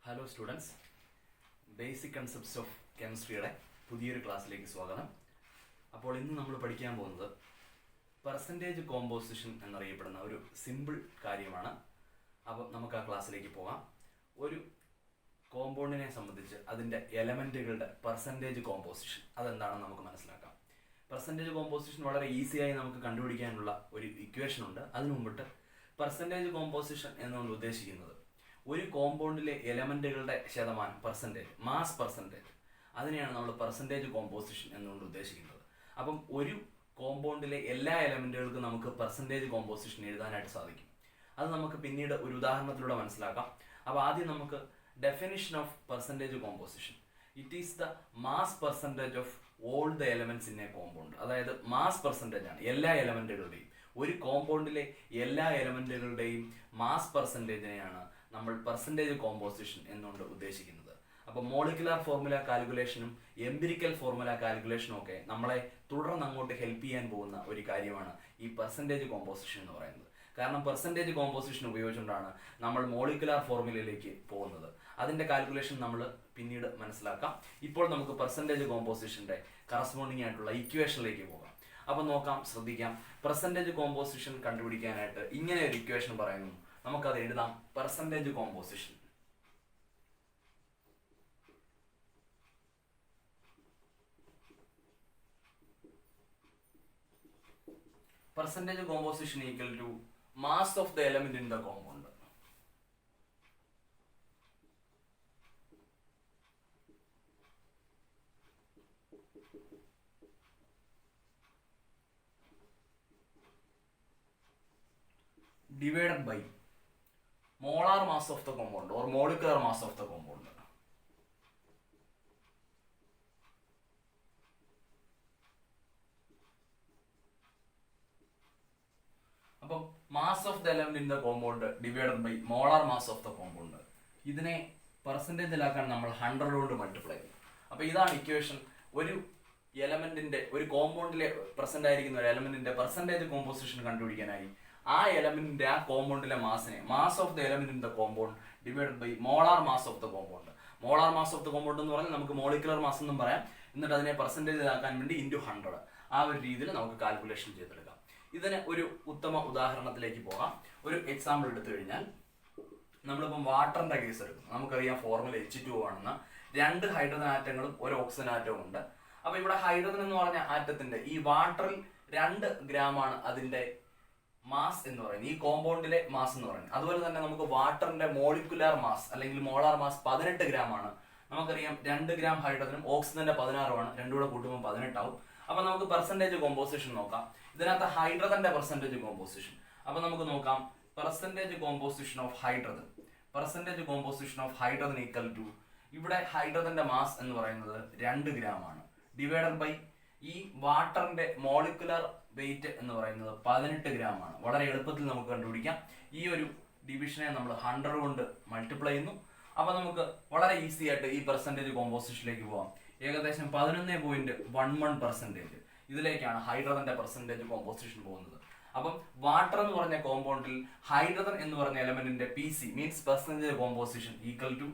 Hello students, basic concepts of കെമിസ്ട്രിയുടെ പുതിയൊരു ക്ലാസ്സിലേക്ക് സ്വാഗതം. അപ്പോൾ ഇന്ന് നമ്മൾ പഠിക്കാൻ പോകുന്നത് പെർസെൻറ്റേജ് കോമ്പോസിഷൻ എന്നറിയപ്പെടുന്ന ഒരു സിമ്പിൾ കാര്യമാണ്. അപ്പോൾ നമുക്ക് ആ ക്ലാസ്സിലേക്ക് പോകാം. ഒരു കോമ്പൗണ്ടിനെ സംബന്ധിച്ച് അതിൻ്റെ എലമെൻറ്റുകളുടെ പെർസെൻറ്റേജ് കോമ്പോസിഷൻ അതെന്താണെന്ന് നമുക്ക് മനസ്സിലാക്കാം. പെർസെൻറ്റേജ് കോമ്പോസിഷൻ വളരെ ഈസിയായി നമുക്ക് കണ്ടുപിടിക്കാനുള്ള ഒരു ഇക്വേഷൻ ഉണ്ട്. അതിനു മുമ്പിട്ട് പെർസെൻറ്റേജ് കോമ്പോസിഷൻ എന്നുകൊണ്ട് ഉദ്ദേശിക്കുന്നത് ഒരു കോമ്പൗണ്ടിലെ എലമെൻറ്റുകളുടെ ശതമാനം, പെർസെൻറ്റേജ്, മാസ് പെർസെൻറ്റേജ്, അതിനെയാണ് നമ്മൾ പെർസെൻറ്റേജ് കോമ്പോസിഷൻ എന്നുകൊണ്ട് ഉദ്ദേശിക്കുന്നത്. അപ്പം ഒരു കോമ്പൗണ്ടിലെ എല്ലാ എലമെൻറ്റുകൾക്കും നമുക്ക് പെർസെൻറ്റേജ് കോമ്പോസിഷൻ എഴുതാനായിട്ട് സാധിക്കും. അത് നമുക്ക് പിന്നീട് ഒരു ഉദാഹരണത്തിലൂടെ മനസ്സിലാക്കാം. അപ്പോൾ ആദ്യം നമുക്ക് definition of percentage composition. It is the mass percentage of all the elements in A compound. അതായത് മാസ് പെർസെൻറ്റേജ് ആണ് എല്ലാ എലമെൻറ്റുകളുടെയും, ഒരു കോമ്പൗണ്ടിലെ എല്ലാ എലമെൻറ്റുകളുടെയും മാസ് പെർസെൻറ്റേജിനെയാണ് നമ്മൾ പെർസെൻറ്റേജ് കോമ്പോസിഷൻ എന്നുകൊണ്ട് ഉദ്ദേശിക്കുന്നത്. അപ്പോൾ മോളിക്കുലാർ ഫോർമുല കാൽക്കുലേഷനും എംപിരിക്കൽ ഫോർമുല കാൽക്കുലേഷനും ഒക്കെ നമ്മളെ തുടർന്ന് അങ്ങോട്ട് ഹെൽപ്പ് ചെയ്യാൻ പോകുന്ന ഒരു കാര്യമാണ് ഈ പെർസെൻറ്റേജ് കോമ്പോസിഷൻ എന്ന് പറയുന്നത്. കാരണം പെർസെൻറ്റേജ് കോമ്പോസിഷൻ ഉപയോഗിച്ചുകൊണ്ടാണ് നമ്മൾ മോളിക്കുലാർ ഫോർമുലയിലേക്ക് പോകുന്നത്. അതിൻ്റെ കാൽക്കുലേഷൻ നമ്മൾ പിന്നീട് മനസ്സിലാക്കാം. ഇപ്പോൾ നമുക്ക് പെർസെൻറ്റേജ് കോമ്പോസിഷൻ്റെ കറസ്പോണ്ടിങ് ആയിട്ടുള്ള ഇക്വേഷനിലേക്ക് പോകാം. അപ്പോൾ നോക്കാം, ശ്രദ്ധിക്കാം. പെർസെൻറ്റേജ് കോമ്പോസിഷൻ കണ്ടുപിടിക്കാനായിട്ട് ഇങ്ങനെ ഒരു ഇക്വേഷൻ പറയുന്നു. നമുക്കത് എഴുതാം. Percentage composition percentage composition equal to mass of the element in the compound. Divided by molar mass of the compound or molecular mass of the compound. അപ്പം mass of the element in the compound divided by molar mass of the compound. ഇതിനെ പെർസെൻറ്റേജിലാക്കാൻ നമ്മൾ 100 കൊണ്ട് multiply ചെയ്യും. അപ്പോൾ ഇതാണ് equation. ഒരു എലമെന്റിന്റെ, ഒരു കോമ്പൗണ്ടിലെ പ്രസന്റ് ആയിരിക്കുന്ന ഒരു എലമെന്റിന്റെ പെർസെൻറ്റേജ് കോമ്പോസിഷൻ കണ്ടുപിടിക്കാനായി ആ എലമെന്റിന്റെ, ആ കോമ്പൗണ്ടിലെ മാസിനെ, mass of the element in the compound divided by molar mass of the compound. Molar mass of the compound എന്ന് പറഞ്ഞാൽ നമുക്ക് മോളിക്കുലർ മാസ് എന്നും പറയാം. എന്നിട്ട് അതിനെ പെർസെൻറ്റേജിലാക്കാൻ വേണ്ടി ഇൻറ്റു 100, ആ ഒരു രീതിയിൽ നമുക്ക് കാൽക്കുലേഷൻ ചെയ്തെടുക്കാം. ഇതിന് ഒരു ഉത്തമ ഉദാഹരണത്തിലേക്ക് പോകാം. ഒരു എക്സാമ്പിൾ എടുത്തു കഴിഞ്ഞാൽ, നമ്മളിപ്പം വാട്ടറിന്റെ കേസ് എടുക്കും. നമുക്കറിയാം ഫോർമുല H2O ആണെന്ന്. 2 ഹൈഡ്രജൻ ആറ്റങ്ങളും ഒരു ഓക്സിജൻ ആറ്റവും ഉണ്ട്. അപ്പൊ ഇവിടെ ഹൈഡ്രജൻ എന്ന് പറഞ്ഞ ആറ്റത്തിന്റെ, ഈ വാട്ടറിൽ 2 ഗ്രാമാണ് അതിന്റെ മാസ് എന്ന് പറയുന്നത്, ഈ കോമ്പൗണ്ടിലെ മാസ് എന്ന് പറയുന്നത്. അതുപോലെ തന്നെ നമുക്ക് വാട്ടറിന്റെ മോളിക്കുലാർ മാസ് അല്ലെങ്കിൽ മോളാർ മാസ് 18 ഗ്രാമാണ്. നമുക്കറിയാം 2 ഗ്രാം ഹൈഡ്രജനും ഓക്സിജന്റെ 16 ആണ്. രണ്ടും കൂടെ കൂട്ടുമ്പോൾ 18 ആവും. അപ്പൊ നമുക്ക് പെർസെൻറ്റേജ് കോമ്പോസിഷൻ നോക്കാം. ഇതിനകത്ത് ഹൈഡ്രജന്റെ പെർസെൻറ്റേജ് കോമ്പോസിഷൻ. അപ്പൊ നമുക്ക് നോക്കാം. Percentage composition of hydrogen, percentage composition of hydrogen equal to, ഇവിടെ ഹൈഡ്രജന്റെ മാസ് എന്ന് പറയുന്നത് 2 ഗ്രാം ആണ്, ഡിവൈഡഡ് ബൈ ഈ വാട്ടറിന്റെ മോളിക്കുലർ വെയിറ്റ് എന്ന് പറയുന്നത് 18 ഗ്രാം ആണ്. വളരെ എളുപ്പത്തിൽ നമുക്ക് കണ്ടുപിടിക്കാം. ഈ ഒരു ഡിവിഷനെ നമ്മൾ 100 കൊണ്ട് മൾട്ടിപ്ലൈ ചെയ്യുന്നു. അപ്പൊ നമുക്ക് വളരെ ഈസി ആയിട്ട് ഈ പെർസെൻറ്റേജ് കോമ്പോസിഷനിലേക്ക് പോകാം. ഏകദേശം 11.11% ഇതിലേക്കാണ് ഹൈഡ്രജന്റെ പെർസെൻറ്റേജ് കോമ്പോസിഷൻ പോകുന്നത്. അപ്പം വാട്ടർ എന്ന് പറഞ്ഞ കോമ്പൗണ്ടിൽ ഹൈഡ്രജൻ എന്ന് പറഞ്ഞ എലമെന്റിന്റെ PC means percentage composition equal to,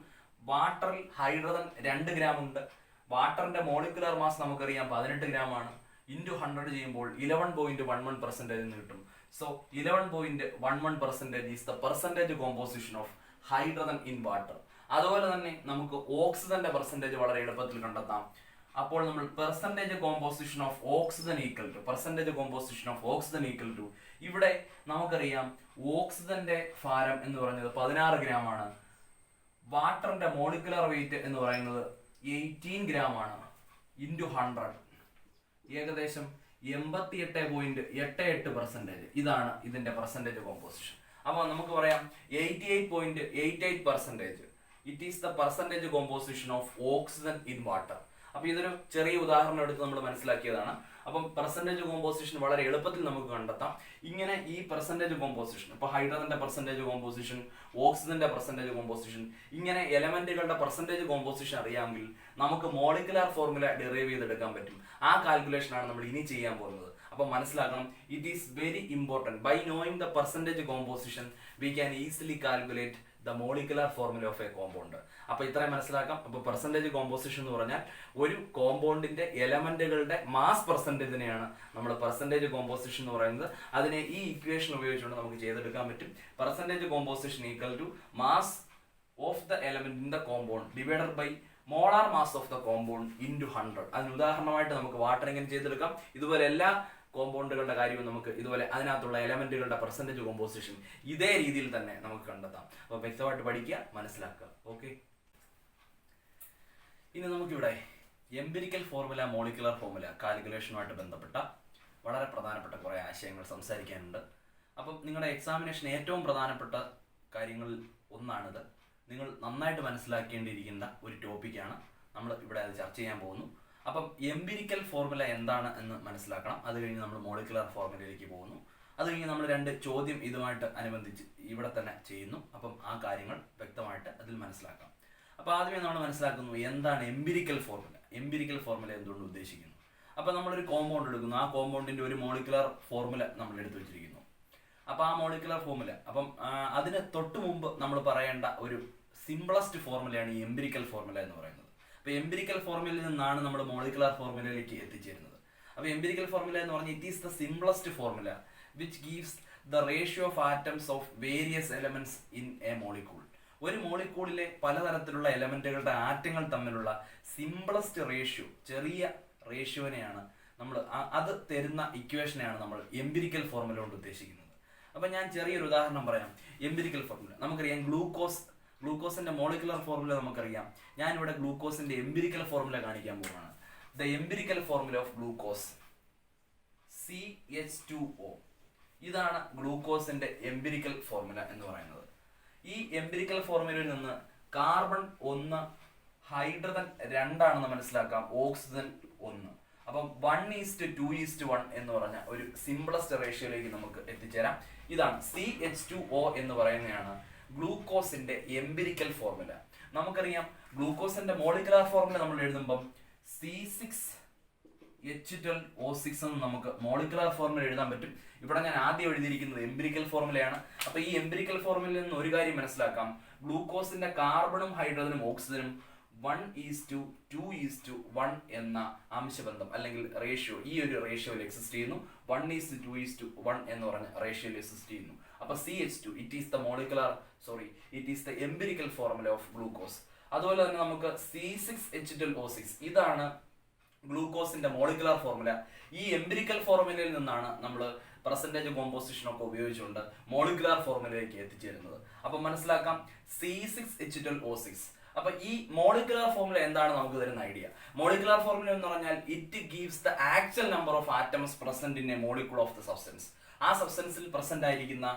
വാട്ടറിൽ ഹൈഡ്രജൻ 2 ഗ്രാം ഉണ്ട്. വാട്ടറിന്റെ മോളിക്കുലർ മാസ് നമുക്കറിയാം 18 ഗ്രാം ആണ്. ഇൻറ്റു 100 ചെയ്യുമ്പോൾ 11.11% എന്ന് കിട്ടും. So 11.11% is the percentage composition of hydrogen in water. അതുപോലെ തന്നെ നമുക്ക് ഓക്സിജന്റെ പെർസെൻറ്റേജ് വളരെ എളുപ്പത്തിൽ കണ്ടെത്താം. അപ്പോൾ നമ്മൾ percentage composition of oxygen equal to, percentage composition of oxygen equal to, ഇവിടെ നമുക്കറിയാം ഓക്സിജന്റെ ഭാരം എന്ന് പറയുന്നത് 16 ഗ്രാം ആണ്. വാട്ടറിന്റെ മോളിക്കുലർ വെയിറ്റ് എന്ന് പറയുന്നത് 18 ഗ്രാം ആണ്. ഇൻറ്റു 100 ഏകദേശം 88.88%. ഇതാണ് ഇതിന്റെ പെർസെൻറ്റേജ് കോമ്പോസിഷൻ. അപ്പോൾ നമുക്ക് പറയാം 88.88%. It is the percentage composition of oxygen in water. അപ്പൊ ഇതൊരു ചെറിയ ഉദാഹരണം എടുത്ത് നമ്മൾ മനസ്സിലാക്കിയതാണ്. അപ്പം പെർസെൻറ്റേജ് കോമ്പോസിഷൻ വളരെ എളുപ്പത്തിൽ നമുക്ക് കണ്ടെത്താം. ഇങ്ങനെ ഈ പെർസെൻറ്റേജ് കോമ്പോസിഷൻ, ഇപ്പൊ ഹൈഡ്രജന്റെ പെർസെൻറ്റേജ് കോമ്പോസിഷൻ, ഓക്സിജന്റെ പെർസെൻറ്റേജ് കോമ്പോസിഷൻ, ഇങ്ങനെ എലമെന്റുകളുടെ പെർസെൻറ്റേജ് കോമ്പോസിഷൻ അറിയാമെങ്കിൽ നമുക്ക് മോളിക്കുലാർ ഫോർമുല ഡിറൈവ് ചെയ്തെടുക്കാൻ പറ്റും. ആ കാൽക്കുലേഷൻ ആണ് നമ്മൾ ഇനി ചെയ്യാൻ പോകുന്നത്. അപ്പൊ മനസ്സിലാക്കണം, it is very important. By knowing the percentage composition we can easily calculate the molecular formula of a compound. അപ്പോൾ ഇത്രയും മനസ്സിലാക്കാം. അപ്പോൾ പെർസെൻറ്റേജ് കോമ്പോസിഷൻ എന്ന് പറഞ്ഞാൽ ഒരു കോമ്പൗണ്ടിന്റെ എലമെന്റുകളുടെ മാസ് പെർസെൻറ്റേജിനെയാണ് നമ്മൾ പെർസെൻറ്റേജ് കോമ്പോസിഷൻ എന്ന് പറയുന്നത്. അതിനെ ഈ ഇക്വേഷൻ ഉപയോഗിച്ചുകൊണ്ട് നമുക്ക് ചെയ്തെടുക്കാൻ പറ്റും. Percentage composition equal to mass of the element in the compound divided by molar mass of the compound into 100. അതിന് ഉദാഹരണമായിട്ട് നമുക്ക് വാട്ടർ എങ്ങനെ ചെയ്തെടുക്കാം. ഇതുപോലെ എല്ലാ കോമ്പൗണ്ടുകളുടെ കാര്യവും നമുക്ക് ഇതുപോലെ അതിനകത്തുള്ള എലമെന്റുകളുടെ പെർസെൻറ്റേജ് കോമ്പോസിഷൻ ഇതേ രീതിയിൽ തന്നെ നമുക്ക് കണ്ടെത്താം. അപ്പോൾ വ്യക്തമായിട്ട് പഠിക്കുക, മനസ്സിലാക്കുക. ഓക്കെ, ഇനി നമുക്കിവിടെ എംപിരിക്കൽ ഫോർമുല, മോളിക്കുലർ ഫോർമുല കാൽക്കുലേഷനുമായിട്ട് ബന്ധപ്പെട്ട വളരെ പ്രധാനപ്പെട്ട കുറേ ആശയങ്ങൾ സംസാരിക്കാനുണ്ട്. അപ്പം നിങ്ങളുടെ എക്സാമിനേഷൻ ഏറ്റവും പ്രധാനപ്പെട്ട കാര്യങ്ങളിൽ ഒന്നാണിത്. നിങ്ങൾ നന്നായിട്ട് മനസ്സിലാക്കേണ്ടിയിരിക്കുന്ന ഒരു ടോപ്പിക്കാണ്. നമ്മൾ ഇവിടെ അത് ചർച്ച ചെയ്യാൻ പോകുന്നു. അപ്പം എംപിരിക്കൽ ഫോർമുല എന്താണ് എന്ന് മനസ്സിലാക്കണം. അത് കഴിഞ്ഞ് നമ്മൾ മോളിക്കുലർ ഫോർമുലയിലേക്ക് പോകുന്നു. അത് കഴിഞ്ഞ് നമ്മൾ 2 ചോദ്യം ഇതുമായിട്ട് അനുബന്ധിച്ച് ഇവിടെ തന്നെ ചെയ്യുന്നു. അപ്പം ആ കാര്യങ്ങൾ വ്യക്തമായിട്ട് അതിൽ മനസ്സിലാക്കാം. അപ്പോൾ ആദ്യമേ നമ്മൾ മനസ്സിലാക്കുന്നു എന്താണ് എംപിരിക്കൽ ഫോർമുല. എംപിരിക്കൽ ഫോർമുല എന്തുകൊണ്ട് ഉദ്ദേശിക്കുന്നു. അപ്പം നമ്മളൊരു കോമ്പൗണ്ട് എടുക്കുന്നു. ആ കോമ്പൗണ്ടിന്റെ ഒരു മോളിക്കുലർ ഫോർമുല നമ്മൾ എടുത്തു വെച്ചിരിക്കുന്നു. അപ്പോൾ ആ മോളിക്കുലർ ഫോർമുല, അപ്പം അതിന് തൊട്ട് മുമ്പ് നമ്മൾ പറയേണ്ട ഒരു സിംപ്ലസ്റ്റ് ഫോർമുലയാണ് ഈ എംപിരിക്കൽ ഫോർമുല എന്ന് പറയുന്നത്. അപ്പോൾ എംപിരിക്കൽ ഫോർമുലയിൽ നിന്നാണ് നമ്മൾ മോളിക്കുലർ ഫോർമുലയിലേക്ക് എത്തിച്ചേരുന്നത്. അപ്പോൾ എംപിരിക്കൽ ഫോർമുല എന്ന് പറഞ്ഞാൽ it is the simplest formula which gives the ratio of atoms of various elements in A molecule. ഒരു മോളിക്യൂളിലെ പലതരത്തിലുള്ള എലമെന്റുകളുടെ ആറ്റങ്ങൾ തമ്മിലുള്ള സിംപ്ലസ്റ്റ് റേഷ്യോ, ചെറിയ റേഷ്യോനെയാണ് നമ്മൾ അത് തരുന്ന ഇക്വേഷനെയാണ് നമ്മൾ എംപിരിക്കൽ ഫോർമുല കൊണ്ട് ഉദ്ദേശിക്കുന്നത്. അപ്പം ഞാൻ ചെറിയൊരു ഉദാഹരണം പറയാം. എംപിരിക്കൽ ഫോർമുല നമുക്കറിയാം. ഗ്ലൂക്കോസിന്റെ മോളിക്കുലർ ഫോർമുല നമുക്കറിയാം. ഞാനിവിടെ ഗ്ലൂക്കോസിന്റെ എംപിരിക്കൽ ഫോർമുല കാണിക്കാൻ പോവുകയാണ്. The empirical formula of glucose CH2O. ഇതാണ് ഗ്ലൂക്കോസിന്റെ എംപിരിക്കൽ ഫോർമുല എന്ന് പറയുന്നത്. ഈ എംപിരിക്കൽ ഫോർമുലയിൽ നിന്ന് കാർബൺ 1, ഹൈഡ്രജൻ 2 ആണെന്ന് മനസ്സിലാക്കാം, ഓക്സിജൻ 1. അപ്പം 1:2:1 എന്ന് പറഞ്ഞ ഒരു സിംപ്ലസ്റ്റ് റേഷ്യോയിലേക്ക് നമുക്ക് എത്തിച്ചേരാം. ഇതാണ് CH2O എന്ന് പറയുന്നതാണ് ഗ്ലൂക്കോസിന്റെ എംപിരിക്കൽ ഫോർമുല. നമുക്കറിയാം ഗ്ലൂക്കോസിന്റെ മോളിക്കുലർ ഫോർമുല നമ്മൾ എഴുതുമ്പം C6H12O6 എന്ന് നമുക്ക് മോളിക്കുലർ ഫോർമുല എഴുതാൻ പറ്റും. ഇവിടെ ഞാൻ ആദ്യം എഴുതിയിരിക്കുന്നത് എംപിരിക്കൽ ഫോർമുലയാണ്. അപ്പൊ ഈ എംപിരിക്കൽ ഫോർമുലയിൽ നിന്ന് ഒരു കാര്യം മനസ്സിലാക്കാം. ഗ്ലൂക്കോസിന്റെ കാർബണും ഹൈഡ്രജനും ഓക്സിജനും 1:2:1 എന്ന അംശബന്ധം അല്ലെങ്കിൽ റേഷ്യോ, ഈ ഒരു റേഷ്യോയിൽ എക്സിസ്റ്റ് ചെയ്യുന്നു. 1:2:1 എന്ന് പറഞ്ഞ റേഷ്യോയിൽ എക്സിസ്റ്റ് ചെയ്യുന്നു. അപ്പൊ CH2 it is the empirical formula of glucose. അതുപോലെ തന്നെ നമുക്ക് C6H12O6 ഇതാണ് ഗ്ലൂക്കോസിന്റെ മോളിക്കുലർ ഫോർമുല. ഈ എംപിരിക്കൽ ഫോർമുലയിൽ നിന്നാണ് നമ്മൾ പെർസെൻറ്റേജ് കോമ്പോസിഷൻ ഒക്കെ ഉപയോഗിച്ചുകൊണ്ട് മോളിക്കുലർ ഫോർമുലയിലേക്ക് എത്തിച്ചേരുന്നത്. അപ്പൊ മനസ്സിലാക്കാം C6H12O6. അപ്പൊ ഈ മോളിക്കുലർ ഫോർമുല എന്താണ് നമുക്ക് തരുന്ന ഐഡിയ. മോളിക്കുലർ ഫോർമുല എന്ന് പറഞ്ഞാൽ it gives the actual number of atoms present in A molecule of the substance. ആ സബ്സ്റ്റൻസിൽ പ്രസന്റ് ആയിരിക്കുന്ന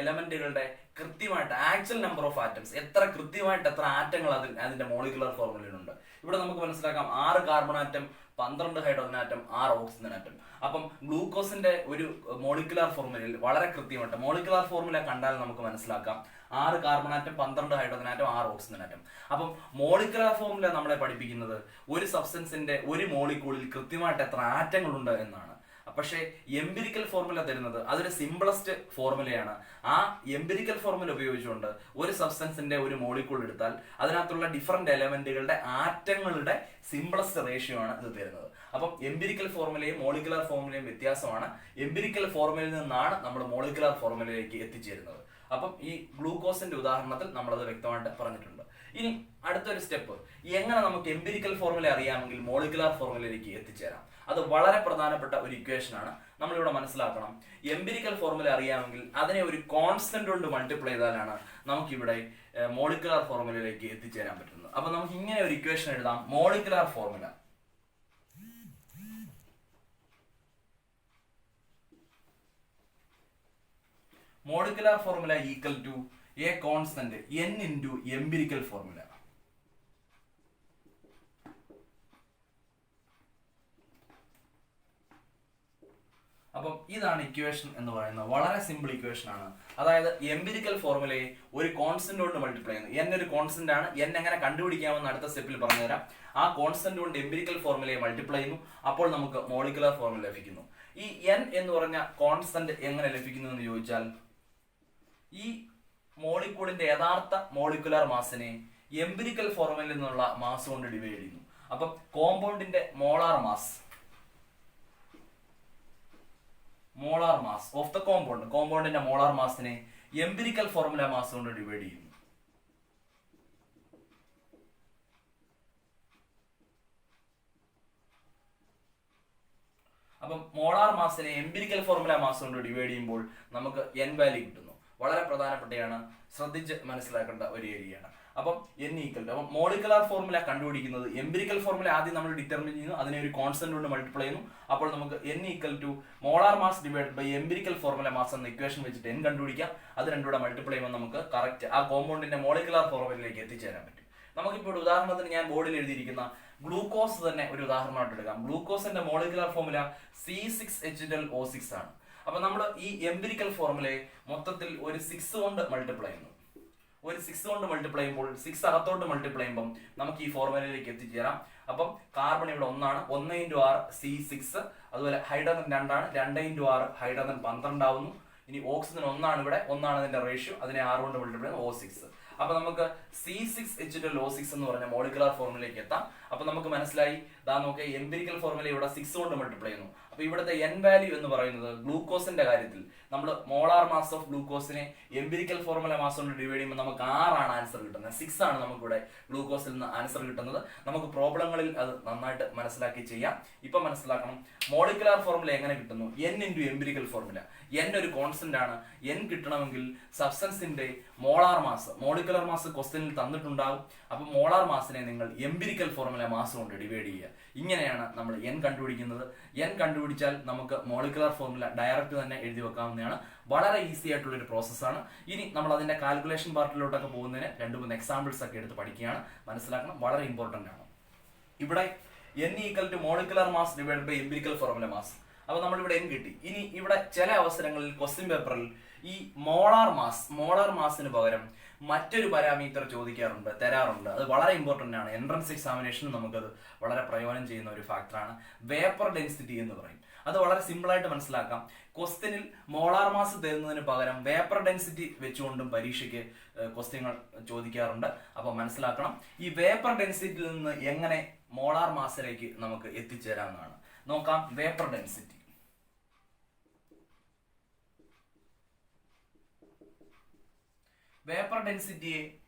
എലമെന്റുകളുടെ കൃത്യമായിട്ട് ആക്ച്വൽ നമ്പർ ഓഫ് ആറ്റംസ്, എത്ര കൃത്യമായിട്ട് എത്ര ആറ്റങ്ങൾ അതിന്റെ മോളിക്കുലർ ഫോർമുലയിലുണ്ട്. ഇവിടെ നമുക്ക് മനസ്സിലാക്കാം 6 carbon atom, 12 hydrogen atom, 6 oxygen atom. അപ്പം ഗ്ലൂക്കോസിന്റെ ഒരു മോളിക്കുലർ ഫോർമുലയിൽ വളരെ കൃത്യമായിട്ട് മോളിക്കുലർ ഫോർമുല കണ്ടാൽ നമുക്ക് മനസ്സിലാക്കാം 6 carbon atom, 12 hydrogen atom, 6 oxygen atom. അപ്പം മോളിക്കുലർ ഫോർമുല നമ്മളെ പഠിപ്പിക്കുന്നത് ഒരു സബ്സ്റ്റൻസിന്റെ ഒരു മോളിക്യൂളിൽ കൃത്യമായിട്ട് എത്ര ആറ്റങ്ങളുണ്ട് എന്നാണ്. പക്ഷേ എംപിരിക്കൽ ഫോർമുല തരുന്നത് അതൊരു സിംപ്ലസ്റ്റ് ഫോർമുലയാണ്. ആ എംപിരിക്കൽ ഫോർമുല ഉപയോഗിച്ചുകൊണ്ട് ഒരു സബ്സ്റ്റൻസിന്റെ ഒരു മോളിക്യൂൾ എടുത്താൽ അതിനകത്തുള്ള ഡിഫറെന്റ് എലമെന്റുകളുടെ ആറ്റങ്ങളുടെ സിംപ്ലസ്റ്റ് റേഷ്യോ ആണ് ഇത് തരുന്നത്. അപ്പം എംപിരിക്കൽ ഫോർമുലയും മോളിക്കുലർ ഫോർമുലയും വ്യത്യാസമാണ്. എംപിരിക്കൽ ഫോർമുലയിൽ നിന്നാണ് നമ്മൾ മോളിക്കുലർ ഫോർമുലയിലേക്ക് എത്തിച്ചേരുന്നത്. അപ്പം ഈ ഗ്ലൂക്കോസിന്റെ ഉദാഹരണത്തിൽ നമ്മളത് വ്യക്തമായിട്ട് പറഞ്ഞിട്ടുണ്ട്. ഇനി അടുത്തൊരു സ്റ്റെപ്പ്, എങ്ങനെ നമുക്ക് എംപിരിക്കൽ ഫോർമുല അറിയാമെങ്കിൽ മോളിക്കുലർ ഫോർമുലയിലേക്ക് എത്തിച്ചേരാം. അത് വളരെ പ്രധാനപ്പെട്ട ഒരു ഇക്വേഷൻ ആണ്. നമ്മളിവിടെ മനസ്സിലാക്കണം, എംപിരിക്കൽ ഫോർമുല അറിയാമെങ്കിൽ അതിനെ ഒരു കോൺസ്റ്റന്റ് കൊണ്ട് മൾട്ടിപ്ലൈ ചെയ്താലാണ് നമുക്കിവിടെ മോളിക്കുലർ ഫോർമുലയിലേക്ക് എത്തിച്ചേരാൻ പറ്റുന്നത്. അപ്പൊ നമുക്ക് ഇങ്ങനെ ഒരു ഇക്വേഷൻ എഴുതാം. Molecular formula equal to a constant n into empirical formula. അപ്പം ഇതാണ് ഇക്വേഷൻ എന്ന് പറയുന്നത്. വളരെ സിമ്പിൾ ഇക്വേഷൻ ആണ്. അതായത് എംപിരിക്കൽ ഫോർമുലയെ ഒരു കോൺസ്റ്റന്റ് കൊണ്ട് മൾട്ടിപ്ലൈ ചെയ്യുന്നു. n ഒരു കോൺസ്റ്റന്റ് ആണ്. n എങ്ങനെ കണ്ടുപിടിക്കാമെന്ന് അടുത്ത സ്റ്റെപ്പിൽ പറഞ്ഞുതരാം. ആ കോൺസ്റ്റന്റ് കൊണ്ട് എംപിരിക്കൽ ഫോർമുലയെ മൾട്ടിപ്ലൈ ചെയ്യുന്നു. അപ്പോൾ നമുക്ക് മോളിക്കുലർ ഫോർമുല ലഭിക്കുന്നു. ഈ n എന്ന് പറഞ്ഞ കോൺസ്റ്റന്റ് എങ്ങനെ ലഭിക്കുന്നു എന്ന് ചോദിച്ചാൽ, ഈ മോളിക്യൂളിന്റെ യഥാർത്ഥ മോളിക്കുലർ മാസിനെ എംപിരിക്കൽ ഫോർമുലയിൽ നിന്നുള്ള മാസ് കൊണ്ട് ഡിവൈഡ് ചെയ്യുന്നു. അപ്പം കോമ്പൗണ്ടിന്റെ മോളാർ മാസ് ഓഫ് ദ കോമ്പൗണ്ടിന്റെ മോളാർ മാസിനെ എംപിരിക്കൽ ഫോർമുല മാസ് കൊണ്ട് ഡിവൈഡ് ചെയ്യുന്നു. അപ്പം മോളാർ മാസിനെ എംപിരിക്കൽ ഫോർമുല മാസ് കൊണ്ട് ഡിവൈഡ് ചെയ്യുമ്പോൾ നമുക്ക് എൻ വാല്യൂ കിട്ടുന്നു. വളരെ പ്രധാനപ്പെട്ടതാണ്, ശ്രദ്ധിച്ച് മനസ്സിലാക്കേണ്ട ഒരു ഏരിയയാണ്. അപ്പം n ഈക്വൽ ടു, അപ്പം മോളിക്കുലർ ഫോർമുല കണ്ടുപിടിക്കുന്നത് എംപിരിക്കൽ ഫോർമുല ആദ്യം നമ്മൾ ഡിറ്റർമിൻ ചെയ്യുന്നു, അതിനെ ഒരു കോൺസ്റ്റന്റ് കൊണ്ട് മൾട്ടിപ്ലൈ ചെയ്യുന്നു. അപ്പോൾ നമുക്ക് n equal to molar mass divide by empirical formula mass എന്ന ഇക്വേഷൻ വെച്ചിട്ട് n കണ്ടുപിടിക്കാം. അത് രണ്ടും കൂടെ മൾട്ടിപ്ലൈ ചെയ്യുമ്പോൾ നമുക്ക് കറക്റ്റ് ആ കോമ്പൗണ്ടിന്റെ മോളിക്കുലർ ഫോർമുലയിലേക്ക് എത്തിച്ചേരാൻ പറ്റും. നമുക്കിപ്പോൾ ഉദാഹരണത്തിന് ഞാൻ ബോർഡിൽ എഴുതിയിരിക്കുന്ന ഗ്ലൂക്കോസ് തന്നെ ഒരു ഉദാഹരണമായിട്ട് എടുക്കാം. ഗ്ലൂക്കോസിന്റെ മോളിക്കുലർ ഫോർമുല C6H12O6 ആണ്. അപ്പൊ നമ്മൾ ഈ എംപിരിക്കൽ ഫോർമുലയെ മൊത്തത്തിൽ ഒരു 6 കൊണ്ട് മൾട്ടിപ്ലൈ ചെയ്യുന്നു. ഒരു 6 കൊണ്ട് മൾട്ടിപ്ലൈ ചെയ്യുമ്പോൾ 6 അകത്തോട്ട് മൾട്ടിപ്ലൈ ചെയ്യുമ്പോൾ നമുക്ക് ഈ ഫോർമുലയിലേക്ക് എത്തിച്ചേരാം. അപ്പം കാർബൺ ഇവിടെ 1 ആണ്, 1 × 6 C6. അതുപോലെ ഹൈഡ്രജൻ 2 ആണ്, 2 × 6 ഹൈഡ്രജൻ 12 ആവുന്നു. ഇനി ഓക്സിജൻ 1 ആണ്, ഇവിടെ 1 ആണ് ഇതിന്റെ റേഷ്യോ, അതിനെ 6 കൊണ്ട് മൾട്ടിപ്ലൈ ചെയ്യുമ്പോൾ O6. അപ്പൊ നമുക്ക് C6H12O6 എന്ന് പറഞ്ഞ മോളിക്കുലർ ഫോർമുലയിലേക്ക് എത്താം. അപ്പൊ നമുക്ക് മനസ്സിലായി, ദാ നോക്കിയ എംപിരിക്കൽ ഫോർമുല ഇവിടെ 6 കൊണ്ട് മൾട്ടിപ്ലൈ ചെയ്യുന്നു. അപ്പൊ ഇവിടുത്തെ n വാല്യൂ എന്ന് പറയുന്നത് ഗ്ലൂക്കോസിന്റെ കാര്യത്തിൽ നമ്മൾ മോളാർ മാസ് ഓഫ് ഗ്ലൂക്കോസിനെ എംപിരിക്കൽ ഫോർമുല മാസ് കൊണ്ട് ഡിവൈഡ് ചെയ്യുമ്പോൾ നമുക്ക് 6 ആണ് ആൻസർ കിട്ടുന്നത്. 6 ആണ് നമുക്ക് ഇവിടെ ഗ്ലൂക്കോസിൽ നിന്ന് ആൻസർ കിട്ടുന്നത്. നമുക്ക് പ്രോബ്ലങ്ങളിൽ അത് നന്നായിട്ട് മനസ്സിലാക്കി ചെയ്യാം. ഇപ്പൊ മനസ്സിലാക്കണം മോളിക്കുലർ ഫോർമുല എങ്ങനെ കിട്ടുന്നു. n × എംപിരിക്കൽ ഫോർമുല, n ഒരു കോൺസ്റ്റന്റ് ആണ്. n കിട്ടണമെങ്കിൽ സബ്സ്റ്റൻസിന്റെ മോളാർ മാസ്, മോളിക്കുലർ മാസ് ക്വസ്റ്റ്യനിൽ തന്നിട്ടുണ്ടാകും. അപ്പൊ മോളാർ മാസിനെ നിങ്ങൾ എംപിരിക്കൽ ഫോർമുല മാസ് കൊണ്ട് ഡിവൈഡ് ചെയ്യുക. ഇങ്ങനെയാണ് നമ്മൾ n കണ്ടുപിടിക്കുന്നത്. n കണ്ടുപിടിച്ചാൽ നമുക്ക് മോളിക്കുലർ ഫോർമുല ഡയറക്റ്റ് തന്നെ എഴുതി വെക്കാവുന്നതാണ്. വളരെ ഈസി ആയിട്ടുള്ള ഒരു പ്രോസസ്സാണ്. ഇനി നമ്മൾ അതിന്റെ കാൽക്കുലേഷൻ പാർട്ടിലോട്ടൊക്കെ പോകുന്നതിന് 2-3 എക്സാമ്പിൾസ് ഒക്കെ എടുത്ത് പഠിക്കുകയാണ്. മനസ്സിലാക്കണം, വളരെ ഇമ്പോർട്ടന്റ് ആണ്. ഇവിടെ n equal to molecular mass divide by empirical formula mass. അപ്പൊ നമ്മൾ ഇവിടെ n കിട്ടി. ഇനി ഇവിടെ ചില അവസരങ്ങളിൽ ക്വസ്റ്റ്യൻ പേപ്പറിൽ ഈ മോളാർ മാസിന് പകരം മറ്റൊരു പാരാമീറ്റർ തരാറുണ്ട്. അത് വളരെ ഇമ്പോർട്ടന്റ് ആണ്. എൻട്രൻസ് എക്സാമിനേഷന് നമുക്കത് വളരെ പ്രയോജനം ചെയ്യുന്ന ഒരു ഫാക്ടറാണ്. വേപ്പർ ഡെൻസിറ്റി എന്ന് പറയും. അത് വളരെ സിമ്പിൾ ആയിട്ട് മനസ്സിലാക്കാം. ക്വസ്റ്റ്യനിൽ മോളാർ മാസ് തരുന്നതിന് പകരം വേപ്പർ ഡെൻസിറ്റി വെച്ചുകൊണ്ടും പരീക്ഷയ്ക്ക് ക്വസ്റ്റ്യങ്ങൾ ചോദിക്കാറുണ്ട്. അപ്പൊ മനസ്സിലാക്കണം, ഈ വേപ്പർ ഡെൻസിറ്റിയിൽ നിന്ന് എങ്ങനെ മോളാർ മാസിലേക്ക് നമുക്ക് എത്തിച്ചേരാമെന്നാണ്. നോക്കാം. വേപ്പർ ഡെൻസിറ്റിയെ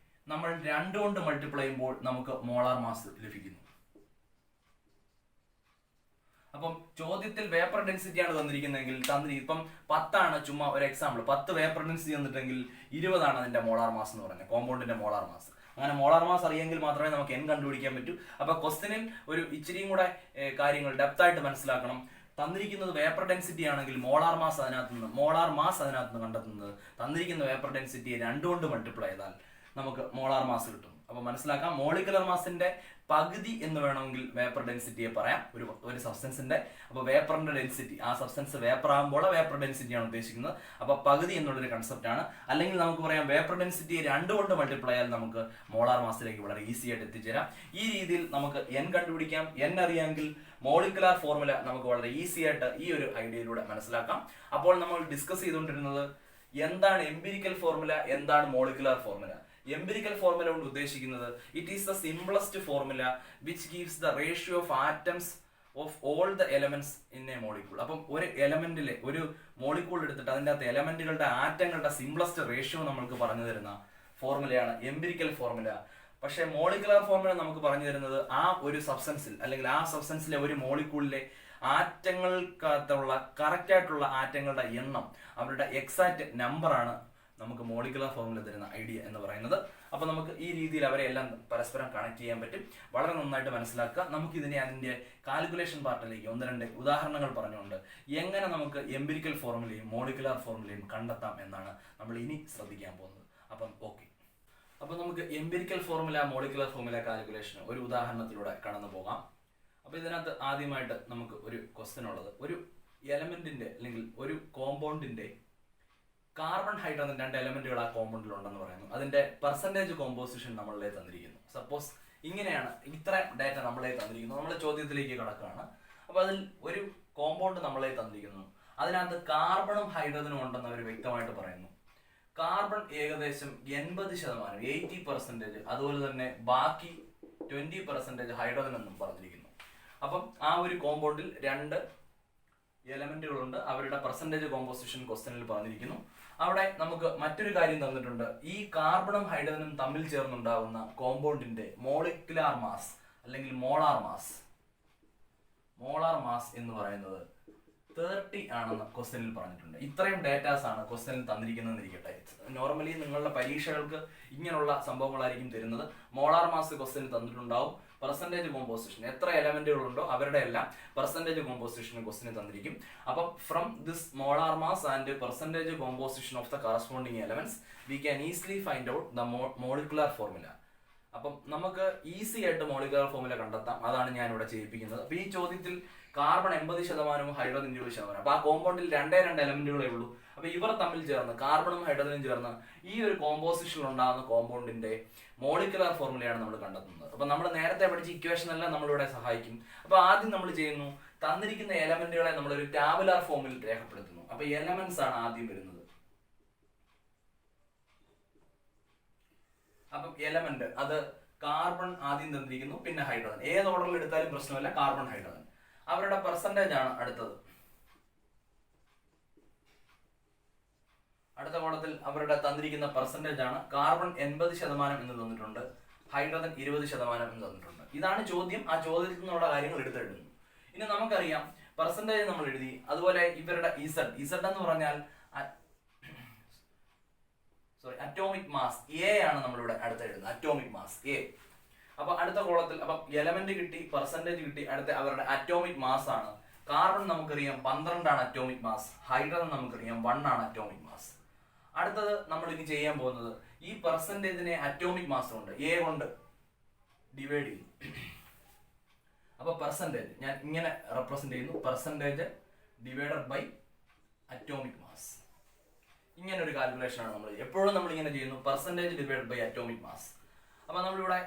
നമ്മൾ 2 കൊണ്ട് മൾട്ടിപ്ലൈ ചെയ്യുമ്പോൾ നമുക്ക് മോളാർ മാസ് ലഭിക്കുന്നു. അപ്പം ചോദ്യത്തിൽ വേപ്പർ ഡെൻസിറ്റി ആണ് തന്നിരിക്കുന്നതെങ്കിൽ ഇപ്പം 10 ആണ്, ചുമ്മാ ഒരു എക്സാമ്പിൾ, 10 വേപ്പർ ഡെൻസിറ്റി തന്നിട്ടെങ്കിൽ 20 ആണ് അതിന്റെ മോളാർ മാസ് എന്ന് പറയുന്നത്, കോമ്പൗണ്ടിന്റെ മോളാർ മാസ്. അങ്ങനെ മോളാർ മാസ് അറിയെങ്കിൽ മാത്രമേ നമുക്ക് n കണ്ടുപിടിക്കാൻ പറ്റൂ. അപ്പൊ ക്വസ്റ്റ്യനിൽ ഒരു ഇച്ചിരിയും കൂടെ കാര്യങ്ങൾ ഡെപ്ത് ആയിട്ട് മനസ്സിലാക്കണം. തന്നിരിക്കുന്നത് വേപ്പർ ഡെൻസിറ്റി ആണെങ്കിൽ മോളാർ മാസ് അതിനകത്ത് നിന്ന് കണ്ടെത്തുന്നത് തന്നിരിക്കുന്ന വേപ്പർ ഡെൻസിറ്റിയെ 2 കൊണ്ട് മൾട്ടിപ്ലൈ ചെയ്താൽ നമുക്ക് മോളാർ മാസ് കിട്ടും. അപ്പൊ മനസ്സിലാക്കാം, മോളിക്കുലർ മാസിന്റെ പകുതി എന്ന് വേണമെങ്കിൽ വേപ്പർ ഡെൻസിറ്റിയെ പറയാം ഒരു സബ്സ്റ്റൻസിന്റെ. അപ്പൊ വേപ്പറിന്റെ ഡെൻസിറ്റി, ആ സബ്സ്റ്റൻസ് വേപ്പർ ആകുമ്പോൾ വേപ്പർ ഡെൻസിറ്റി ആണ് ഉദ്ദേശിക്കുന്നത്. അപ്പൊ പകുതി എന്നുള്ളൊരു കൺസെപ്റ്റ് ആണ്. അല്ലെങ്കിൽ നമുക്ക് പറയാം വേപ്പർ ഡെൻസിറ്റിയെ 2 കൊണ്ട് മൾട്ടിപ്ലൈ ആയാൽ നമുക്ക് മോളാർ മാസിലേക്ക് വളരെ ഈസി ആയിട്ട് എത്തിച്ചേരാം. ഈ രീതിയിൽ നമുക്ക് n കണ്ടുപിടിക്കാം. n അറിയാമെങ്കിൽ മോളിക്കുലർ ഫോർമുല നമുക്ക് വളരെ ഈസി ആയിട്ട് ഈ ഒരു ഐഡിയയിലൂടെ മനസ്സിലാക്കാം. അപ്പോൾ നമ്മൾ ഡിസ്കസ് ചെയ്തുകൊണ്ടിരുന്നത് എന്താണ് എംപിരിക്കൽ ഫോർമുല, എന്താണ് മോളിക്കുലർ ഫോർമുല. എംപിരിക്കൽ ഫോർമുല കൊണ്ട് ഉദ്ദേശിക്കുന്നത് it is the simplest formula which gives the ratio of atoms of all the elements in A molecule. അപ്പം ഒരു എലമെന്റിലെ ഒരു മോളിക്യൂൾ എടുത്തിട്ട് അതിൻ്റെ അകത്ത് എലമെന്റുകളുടെ ആറ്റങ്ങളുടെ സിംപ്ലസ്റ്റ് റേഷ്യോ നമ്മൾക്ക് പറഞ്ഞു തരുന്ന ഫോർമുലയാണ് എംപിരിക്കൽ ഫോർമുല. പക്ഷേ മോളിക്കുലർ ഫോർമുല നമുക്ക് പറഞ്ഞു തരുന്നത് ആ ഒരു സബ്സ്റ്റൻസിൽ അല്ലെങ്കിൽ ആ സബ്സ്റ്റൻസിലെ ഒരു മോളിക്യൂളിലെ ആറ്റങ്ങൾക്കകത്തുള്ള കറക്റ്റ് ആയിട്ടുള്ള ആറ്റങ്ങളുടെ എണ്ണം, അവരുടെ എക്സാക്ട് നമ്പറാണ് നമുക്ക് മോളിക്കുലർ ഫോർമുല തരുന്ന ഐഡിയ എന്ന് പറയുന്നത്. അപ്പൊ നമുക്ക് ഈ രീതിയിൽ അവരെ എല്ലാം പരസ്പരം കണക്ട് ചെയ്യാൻ പറ്റും. വളരെ നന്നായിട്ട് മനസ്സിലാക്കുക. നമുക്ക് ഇതിനെ അതിന്റെ കാൽക്കുലേഷൻ പാർട്ടിലേക്ക് 1-2 ഉദാഹരണങ്ങൾ പറഞ്ഞുകൊണ്ട് എങ്ങനെ നമുക്ക് എംപിരിക്കൽ ഫോർമുലയും മോളിക്കുലർ ഫോർമുലയും കണ്ടെത്താം എന്നാണ് നമ്മൾ ഇനി ശ്രദ്ധിക്കാൻ പോകുന്നത്. അപ്പം ഓക്കെ, അപ്പൊ നമുക്ക് empirical formula molecular formula calculation ഒരു ഉദാഹരണത്തിലൂടെ കടന്നു പോകാം. അപ്പൊ ഇതിനകത്ത് ആദ്യമായിട്ട് നമുക്ക് ഒരു ക്വസ്റ്റ്യൻ ഉള്ളത്, ഒരു എലമെന്റിന്റെ അല്ലെങ്കിൽ ഒരു കോമ്പൗണ്ടിന്റെ കാർബൺ ഹൈഡ്രജൻ 2 എലമെന്റുകൾ ആ കോമ്പൗണ്ടിൽ ഉണ്ടെന്ന് പറയുന്നു. അതിന്റെ പെർസെന്റേജ് കോമ്പോസിഷൻ നമ്മളെ തന്നിരിക്കുന്നു. സപ്പോസ് ഇങ്ങനെയാണ്, ഇത്ര ഡാറ്റ നമ്മളെ തന്നിരിക്കുന്നു. നമ്മൾ ചോദ്യത്തിലേക്ക് കടക്കുകയാണ്. അപ്പൊ അതിൽ ഒരു കോമ്പൗണ്ട് നമ്മളെ തന്നിരിക്കുന്നു. അതിനകത്ത് കാർബണും ഹൈഡ്രജനും ഉണ്ടെന്ന് അവർ വ്യക്തമായിട്ട് പറയുന്നു. കാർബൺ ഏകദേശം 80%, അതുപോലെ തന്നെ ബാക്കി 20% ഹൈഡ്രജൻ എന്നും പറഞ്ഞിരിക്കുന്നു. അപ്പം ആ ഒരു കോമ്പൗണ്ടിൽ 2 എലമെന്റുകളുണ്ട്. അവരുടെ പെർസെന്റേജ് കോമ്പോസിഷൻ ക്വസ്റ്റ്യനിൽ പറഞ്ഞിരിക്കുന്നു. അവിടെ നമുക്ക് മറ്റൊരു കാര്യം തന്നിട്ടുണ്ട്. ഈ കാർബണും ഹൈഡ്രജനും തമ്മിൽ ചേർന്നുണ്ടാകുന്ന കോമ്പൗണ്ടിന്റെ മോളിക്കുലാർ മാസ് അല്ലെങ്കിൽ മോളാർ മാസ് എന്ന് പറയുന്നത് 30 ആണെന്ന് ക്വസ്റ്റ്യനിൽ പറഞ്ഞിട്ടുണ്ട്. ഇത്രയും ഡേറ്റാസ് ആണ് ക്വസ്റ്റ്യനിൽ തന്നിരിക്കുന്നതെന്നിരിക്കട്ടെ. നോർമലി നിങ്ങളുടെ പരീക്ഷകൾക്ക് ഇങ്ങനെയുള്ള സംഭവങ്ങളായിരിക്കും തരുന്നത്. മോളാർ മാസ് ക്വസ്റ്റ്യനിൽ തന്നിട്ടുണ്ടാവും. പെർസെന്റേജ് കോമ്പോസിഷൻ എത്ര എലമെന്റുകളുണ്ടോ അവരുടെ എല്ലാം പെർസെന്റേജ് കോമ്പോസിഷൻ ക്വസ്റ്റ്യൻ തന്നിരിക്കും. അപ്പം from this molar mass and percentage composition of the corresponding elements we can easily find out the molecular formula. അപ്പം നമുക്ക് ഈസി ആയിട്ട് മോളിക്കുലാർ ഫോർമുല കണ്ടെത്താം. അതാണ് ഞാൻ ഇവിടെ ചെയ്യിപ്പിക്കുന്നത്. അപ്പൊ ഈ ചോദ്യത്തിൽ കാർബൺ 80%, ഹൈഡ്രജൻ 20%. അപ്പൊ ആ കോമ്പൗണ്ടിൽ 2 എലമെന്റുകളേ ഉള്ളൂ. അപ്പൊ ഇവർ തമ്മിൽ ചേർന്ന് കാർബണും ഹൈഡ്രജനും ചേർന്ന് ഈ ഒരു കോമ്പോസിഷനിൽ ഉണ്ടാകുന്ന കോമ്പൗണ്ടിന്റെ മോളിക്കുലാർ ഫോർമുലയാണ് നമ്മൾ കണ്ടെത്തുന്നത്. അപ്പൊ നമ്മൾ നേരത്തെ പഠിച്ച ഇക്വേഷൻ എല്ലാം നമ്മളിവിടെ സഹായിക്കും. അപ്പൊ ആദ്യം നമ്മൾ ചെയ്യുന്നു, തന്നിരിക്കുന്ന എലമെന്റുകളെ നമ്മൾ ഒരു ടാബുലാർ ഫോമിൽ രേഖപ്പെടുത്തുന്നു. അപ്പൊ എലമെന്റ്സ് ആണ് ആദ്യം വരുന്നത്. അപ്പം എലമെന്റ് അത് കാർബൺ ആദ്യം തന്നിരിക്കുന്നു, പിന്നെ ഹൈഡ്രജൻ. ഏത് ഓർഡറിൽ എടുത്താലും പ്രശ്നമില്ല, കാർബൺ ഹൈഡ്രജൻ. അവരുടെ പെർസെന്റേജ് ആണ് അടുത്തത്. അടുത്ത കോളത്തിൽ അവരുടെ തന്നിരിക്കുന്ന പെർസെന്റേജ് ആണ്. കാർബൺ 80% എന്ന് തന്നിട്ടുണ്ട്, ഹൈഡ്രജൻ 20% എന്ന് തന്നിട്ടുണ്ട്. ഇതാണ് ചോദ്യം. ആ ചോദ്യത്തിൽ നിന്നുള്ള കാര്യങ്ങൾ എടുത്തെഴുതുന്നു. ഇനി നമുക്കറിയാം പെർസെന്റേജ് നമ്മൾ എഴുതി. അതുപോലെ ഇവരുടെ ഇസഡ് എന്ന് പറഞ്ഞാൽ അറ്റോമിക് മാസ് എ ആണ് നമ്മളിവിടെ അടുത്ത് എഴുതുന്നത്. Atomic mass A. അപ്പൊ അടുത്ത കോളത്തിൽ അപ്പൊ എലമെന്റ് കിട്ടി, പെർസെന്റേജ് കിട്ടി. അടുത്ത അവരുടെ അറ്റോമിക് മാസ് ആണ്. കാർബൺ നമുക്കറിയാം 12 ആണ് അറ്റോമിക് മാസ്, ഹൈഡ്രജൻ നമുക്കറിയാം 1 ആണ് അറ്റോമിക് മാസ്. അടുത്തത് നമ്മൾ ഇനി ചെയ്യാൻ പോകുന്നത് ഈ പെർസെന്റേജിനെ അറ്റോമിക് മാസ് കൊണ്ട് എ കൊണ്ട് ഡിവൈഡ് ചെയ്യും. അപ്പൊ പെർസെന്റേജ് ഞാൻ ഇങ്ങനെ റെപ്രസെന്റ് ചെയ്യുന്നു, percentage divided by atomic mass. ഇങ്ങനെ ഒരു കാൽക്കുലേഷൻ ആണ് നമ്മൾ എപ്പോഴും നമ്മൾ ഇങ്ങനെ ചെയ്യുന്നു, percentage divided by atomic mass. അപ്പൊ നമ്മളിവിടെ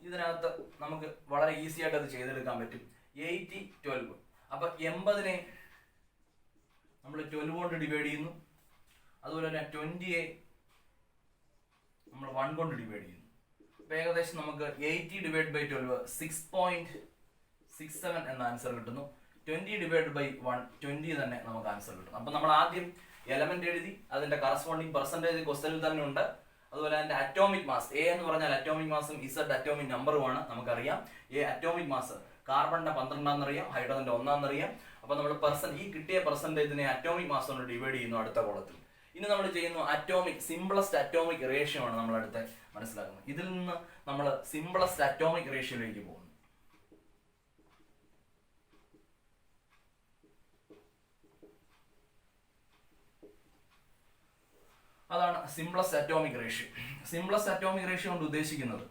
ഇതിനകത്ത് നമുക്ക് വളരെ ഈസി ആയിട്ട് അത് ചെയ്തെടുക്കാൻ പറ്റും. 80-12. അപ്പൊ 80നെ നമ്മൾ 12 കൊണ്ട് ഡിവൈഡ് ചെയ്യുന്നു. അതുപോലെ തന്നെ 20യെ നമ്മൾ 1 കൊണ്ട് ഡിവൈഡ് ചെയ്യുന്നു. അപ്പൊ ഏകദേശം നമുക്ക് 80 ഡിവൈഡ് ബൈ 12 6.67 എന്ന ആൻസർ കിട്ടുന്നു. 20 ഡിവൈഡ് ബൈ 1 20 തന്നെ നമുക്ക് ആൻസർ കിട്ടും. അപ്പൊ നമ്മൾ ആദ്യം എലമെന്റ് എഴുതി, അതിന്റെ കറസ്പോണ്ടിങ് പെർസെന്റേജ് ക്വസ്റ്റനിൽ തന്നെ ഉണ്ട്. അതുപോലെ അതിന്റെ അറ്റോമിക് മാസ് എ എന്ന് പറഞ്ഞാൽ അറ്റോമിക് മാസും ഇസഡ് അറ്റോമിക് നമ്പറുമാണ് നമുക്കറിയാം. എ അറ്റോമിക് മാസ് കാർബണിന്റെ 12 അറിയാം, ഹൈഡ്രജന്റെ 1 അറിയാം. അപ്പൊ നമ്മൾ ഈ കിട്ടിയ പെർസെന്റേജിനെ അറ്റോമിക് മാസ് കൊണ്ട് ഡിവൈഡ് ചെയ്യുന്നു അടുത്ത കോളത്തിൽ. ഇനി നമ്മൾ ചെയ്യുന്നു സിംപ്ലസ്റ്റ് അറ്റോമിക് റേഷ്യോ ആണ് നമ്മൾ അടുത്ത് മനസ്സിലാക്കുന്നത്. ഇതിൽ നിന്ന് നമ്മൾ സിംപ്ലസ്റ്റ് അറ്റോമിക് റേഷ്യോയിലേക്ക് പോകുന്നു. അതാണ് simplest atomic ratio. Simplest atomic ratio കൊണ്ട് ഉദ്ദേശിക്കുന്നത്